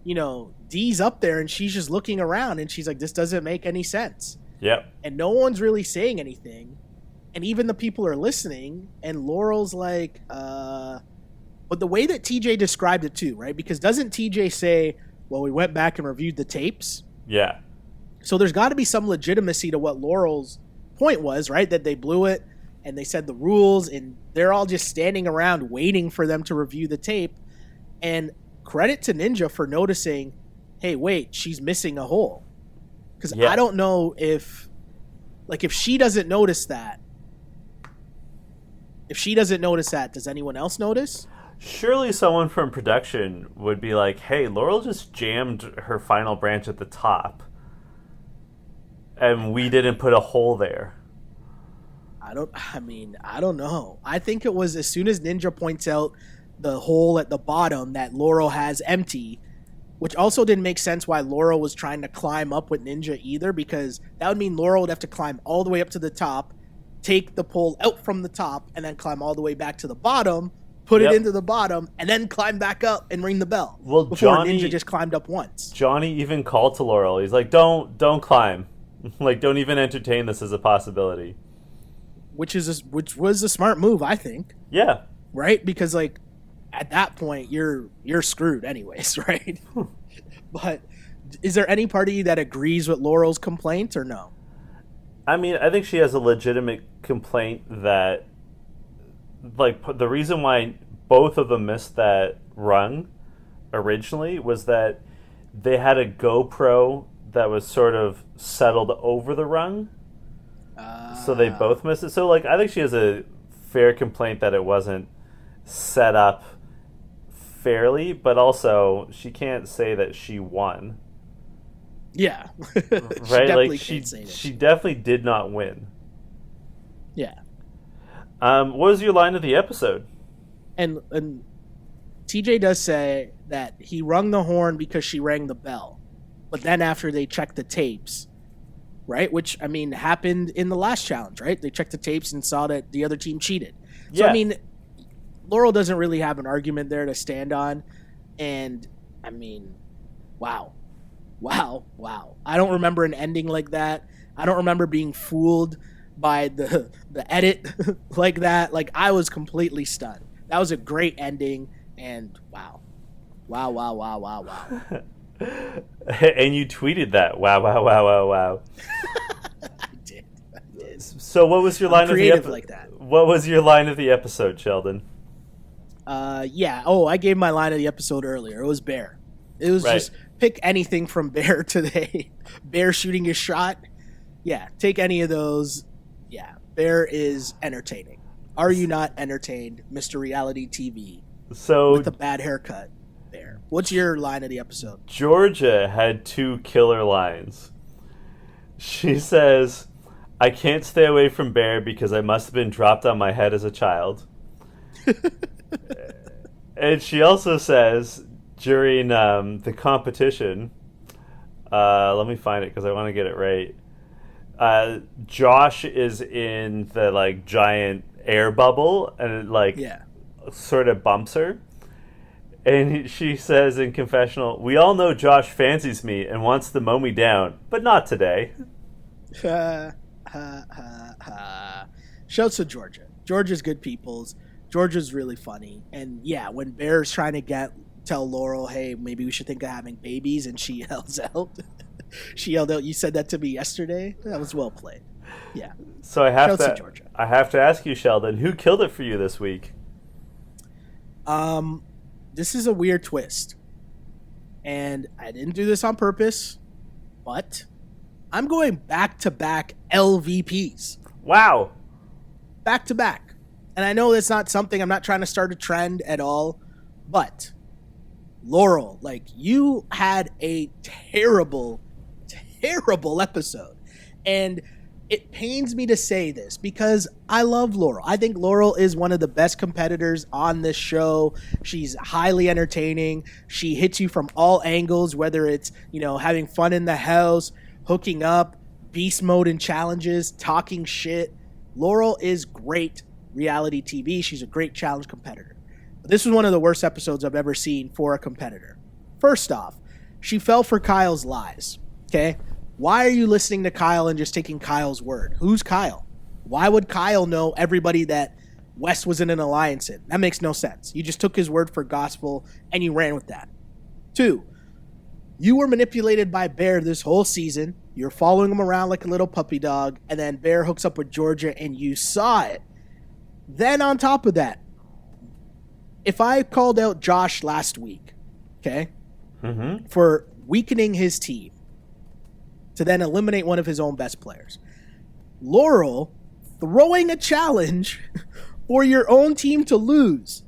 [SPEAKER 2] you know, Dee's up there and she's just looking around and she's like, this doesn't make any sense.
[SPEAKER 1] Yep.
[SPEAKER 2] And no one's really saying anything. And even the people are listening, and Laurel's like, but the way that TJ described it too, right? Because doesn't TJ say, well, we went back and reviewed the tapes?
[SPEAKER 1] Yeah.
[SPEAKER 2] So there's got to be some legitimacy to what Laurel's point was, right? That they blew it and they said the rules, and they're all just standing around waiting for them to review the tape. And credit to Ninja for noticing, hey, wait, she's missing a hole. Because I don't know if she doesn't notice that, does anyone else notice?
[SPEAKER 1] Surely someone from production would be like, hey, Laurel just jammed her final branch at the top, and we didn't put a hole there.
[SPEAKER 2] I don't know. I think it was as soon as Ninja points out the hole at the bottom that Laurel has empty, which also didn't make sense why Laurel was trying to climb up with Ninja either, because that would mean Laurel would have to climb all the way up to the top, take the pole out from the top, and then climb all the way back to the bottom, put it into the bottom, and then climb back up and ring the bell.
[SPEAKER 1] Well,
[SPEAKER 2] before Ninja just climbed up once.
[SPEAKER 1] Johnny even called to Laurel. He's like, don't climb. Like, don't even entertain this as a possibility.
[SPEAKER 2] Which was a smart move, I think.
[SPEAKER 1] Yeah.
[SPEAKER 2] Right? Because, like, at that point, you're screwed anyways, right? But is there any party that agrees with Laurel's complaint or no?
[SPEAKER 1] I mean, I think she has a legitimate complaint that, like, the reason why both of them missed that rung originally was that they had a GoPro that was sort of settled over the rung. So they both missed it. So, like, I think she has a fair complaint that it wasn't set up fairly, but also she can't say that she won.
[SPEAKER 2] Yeah.
[SPEAKER 1] Right? She definitely did not win.
[SPEAKER 2] Yeah.
[SPEAKER 1] What was your line of the episode?
[SPEAKER 2] And TJ does say that he rung the horn because she rang the bell. But then after they checked the tapes, right? Which, I mean, happened in the last challenge, right? They checked the tapes and saw that the other team cheated. So, I mean, Laurel doesn't really have an argument there to stand on. And, I mean, wow. I don't remember an ending like that. I don't remember being fooled by the edit like that. Like, I was completely stunned. That was a great ending, and wow.
[SPEAKER 1] And you tweeted that. Wow.
[SPEAKER 2] I did.
[SPEAKER 1] So what was your line of the episode?
[SPEAKER 2] Like that.
[SPEAKER 1] What was your line of the episode, Sheldon?
[SPEAKER 2] Yeah. Oh, I gave my line of the episode earlier. It was Bear. It was just pick anything from Bear today. Bear shooting his shot. Yeah, take any of those. Yeah, Bear is entertaining. Are you not entertained, Mr. Reality TV?
[SPEAKER 1] So
[SPEAKER 2] with a bad haircut, Bear. What's your line of the episode?
[SPEAKER 1] Georgia had 2 killer lines. She says, I can't stay away from Bear because I must have been dropped on my head as a child. And she also says during the competition, let me find it because I want to get it right. Josh is in the like giant air bubble and it like sort of bumps her. And she says in confessional, "We all know Josh fancies me and wants to mow me down, but not today."
[SPEAKER 2] Shouts to Georgia. Georgia's good peoples. Georgia's really funny. And yeah, when Bear's trying to tell Laurel, hey, maybe we should think of having babies, and she yells out, you said that to me yesterday? That was well played. Yeah.
[SPEAKER 1] So I have to ask you, Sheldon, who killed it for you this week?
[SPEAKER 2] This is a weird twist. And I didn't do this on purpose, but I'm going back-to-back LVPs.
[SPEAKER 1] Wow.
[SPEAKER 2] Back-to-back. And I know that's not something, I'm not trying to start a trend at all, but Laurel, like, you had a terrible, terrible episode. And it pains me to say this because I love Laurel. I think Laurel is one of the best competitors on this show. She's highly entertaining. She hits you from all angles, whether it's, having fun in the house, hooking up, beast mode in challenges, talking shit. Laurel is great reality TV. She's a great challenge competitor. But this was one of the worst episodes I've ever seen for a competitor. First off, she fell for Kyle's lies. Okay? Why are you listening to Kyle and just taking Kyle's word? Who's Kyle? Why would Kyle know everybody that West was in an alliance in? That makes no sense. You just took his word for gospel and you ran with that. 2, you were manipulated by Bear this whole season. You're following him around like a little puppy dog, and then Bear hooks up with Georgia and you saw it. Then on top of that, if I called out Josh last week, okay, for weakening his team to then eliminate one of his own best players, Laurel throwing a challenge for your own team to lose,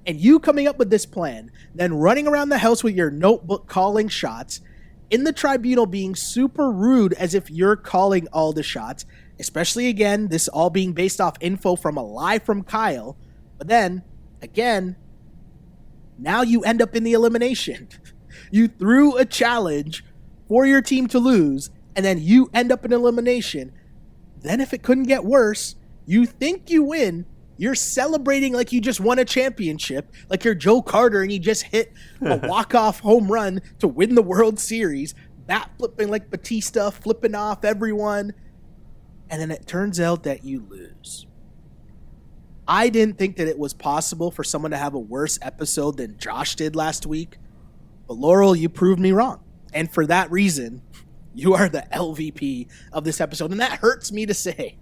[SPEAKER 2] and you coming up with this plan, then running around the house with your notebook calling shots, in the tribunal being super rude as if you're calling all the shots, especially, again, this all being based off info from a lie from Kyle. But then, again, now you end up in the elimination. You threw a challenge for your team to lose, and then you end up in elimination. Then if it couldn't get worse, you think you win. You're celebrating like you just won a championship, like you're Joe Carter and you just hit a walk-off home run to win the World Series, bat flipping like Batista, flipping off everyone. And then it turns out that you lose. I didn't think that it was possible for someone to have a worse episode than Josh did last week. But Laurel, you proved me wrong. And for that reason, you are the LVP of this episode. And that hurts me to say.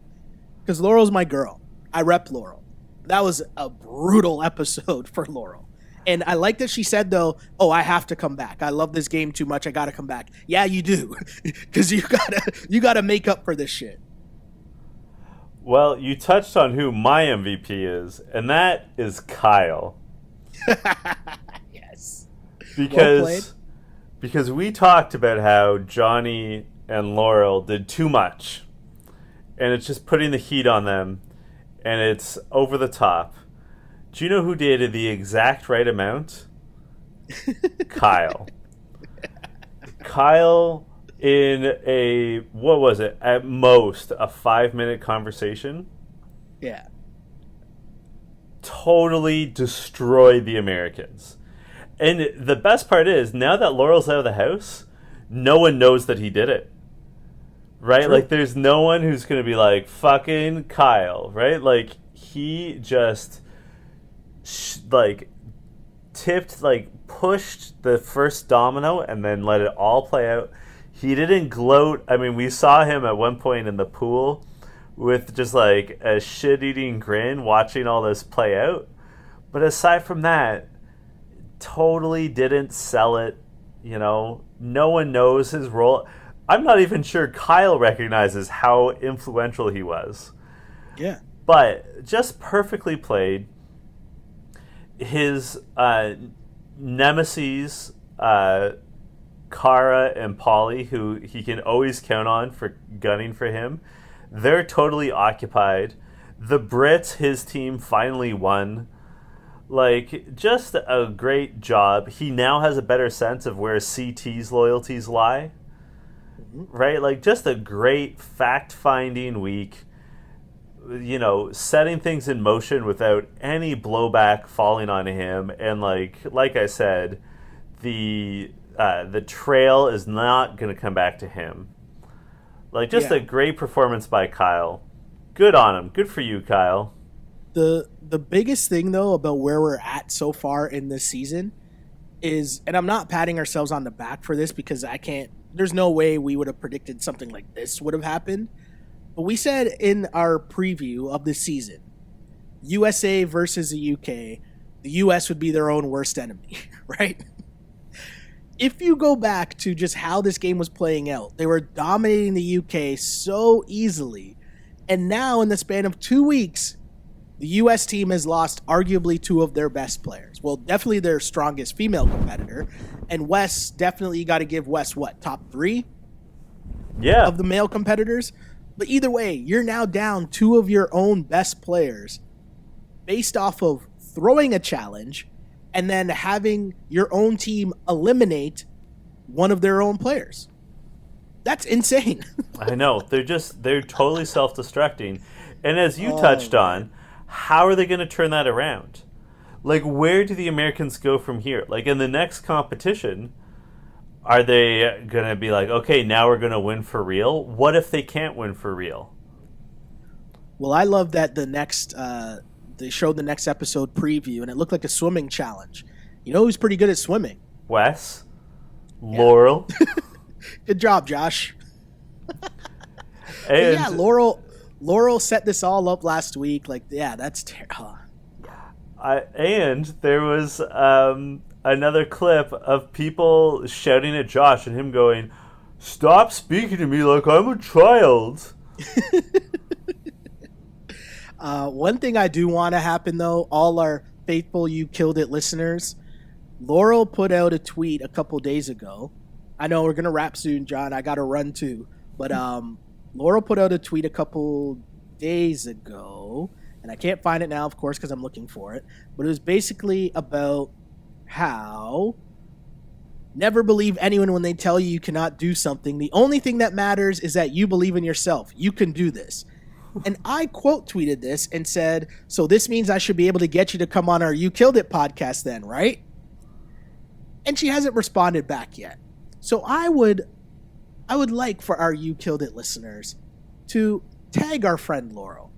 [SPEAKER 2] Because Laurel's my girl. I rep Laurel. That was a brutal episode for Laurel. And I like that she said, though, oh, I have to come back. I love this game too much. I got to come back. Yeah, you do. Because you gotta make up for this shit.
[SPEAKER 1] Well, you touched on who my MVP is, and that is Kyle.
[SPEAKER 2] Yes.
[SPEAKER 1] Because we talked about how Johnny and Laurel did too much, and it's just putting the heat on them, and it's over the top. Do you know who did the exact right amount? Kyle. Kyle, in at most a 5-minute conversation.
[SPEAKER 2] Yeah.
[SPEAKER 1] Totally destroyed the Americans. And the best part is, now that Laurel's out of the house, no one knows that he did it. Right? True. Like, there's no one who's going to be like, fucking Kyle, right? Like, he just, pushed the first domino and then let it all play out. He didn't gloat. I mean, we saw him at one point in the pool with just, like, a shit-eating grin watching all this play out. But aside from that, totally didn't sell it. You know, no one knows his role. I'm not even sure Kyle recognizes how influential he was.
[SPEAKER 2] Yeah.
[SPEAKER 1] But just perfectly played. His nemesis, Kara and Polly, who he can always count on for gunning for him, They're totally occupied. The Brits, his team, finally won. Like, just a great job. He now has a better sense of where CT's loyalties lie. Right? Like, just a great fact-finding week. You know, setting things in motion without any blowback falling on him. And, like I said, the trail is not going to come back to him. Like, just a great performance by Kyle. Good on him. Good for you, Kyle.
[SPEAKER 2] The biggest thing, though, about where we're at so far in this season is, and I'm not patting ourselves on the back for this because there's no way we would have predicted something like this would have happened. But we said in our preview of this season, USA versus the UK, the US would be their own worst enemy, right? If you go back to just how this game was playing out, they were dominating the UK so easily. And now in the span of 2 weeks, the U.S. team has lost arguably two of their best players. Well, definitely their strongest female competitor. And Wes, definitely you got to give Wes, top 3?
[SPEAKER 1] Yeah.
[SPEAKER 2] Of the male competitors? But either way, you're now down two of your own best players based off of throwing a challenge and then having your own team eliminate one of their own players. That's insane.
[SPEAKER 1] I know. They're totally self-destructing. And as you touched on, how are they going to turn that around? Like, where do the Americans go from here? Like, in the next competition, are they going to be like, okay, now we're going to win for real? What if they can't win for real?
[SPEAKER 2] Well, I love that they showed the next episode preview, and it looked like a swimming challenge. You know who's pretty good at swimming?
[SPEAKER 1] Wes? Laurel?
[SPEAKER 2] Good job, Josh.
[SPEAKER 1] And
[SPEAKER 2] yeah, Laurel set this all up last week. Like, yeah, that's terrible.
[SPEAKER 1] And there was another clip of people shouting at Josh and him going, "Stop speaking to me like I'm a child."
[SPEAKER 2] One thing I do want to happen, though, all our faithful You Killed It listeners, Laurel put out a tweet a couple days ago. I know we're going to wrap soon, John. I got to run too. But Laurel put out a tweet a couple days ago, and I can't find it now, of course, because I'm looking for it. But it was basically about how never believe anyone when they tell you cannot do something. The only thing that matters is that you believe in yourself. You can do this. And I quote tweeted this and said, so this means I should be able to get you to come on our You Killed It podcast then, right? And she hasn't responded back yet. So I would like for our You Killed It listeners to tag our friend Laurel.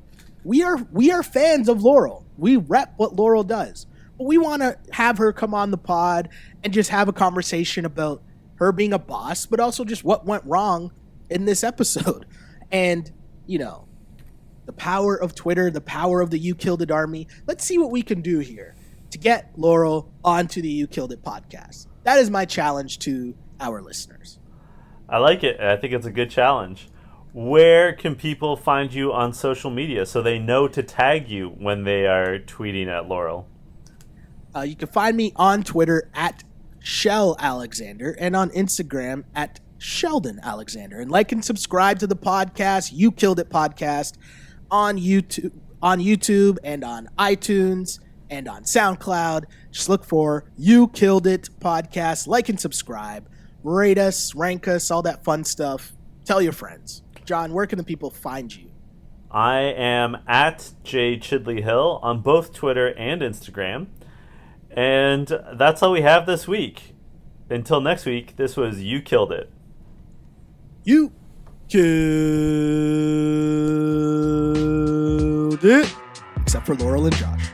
[SPEAKER 2] We are fans of Laurel. We rep what Laurel does. But we want to have her come on the pod and just have a conversation about her being a boss, but also just what went wrong in this episode. And, you know, the power of Twitter, the power of the You Killed It army. Let's see what we can do here to get Laurel onto the You Killed It podcast. That is my challenge to our listeners.
[SPEAKER 1] I like it. I think it's a good challenge. Where can people find you on social media so they know to tag you when they are tweeting at Laurel?
[SPEAKER 2] You can find me on Twitter at Shell Alexander and on Instagram at Sheldon Alexander. And like and subscribe to the podcast, You Killed It podcast, on YouTube and on iTunes and on SoundCloud. Just look for You Killed It podcast. Like and subscribe. Rate us, rank us, all that fun stuff. Tell your friends. John, where can the people find you?
[SPEAKER 1] I am at J Chidley Hill on both Twitter and Instagram. And that's all we have this week. Until next week, this was You Killed It.
[SPEAKER 2] You Killed It. Except for Laurel and Josh.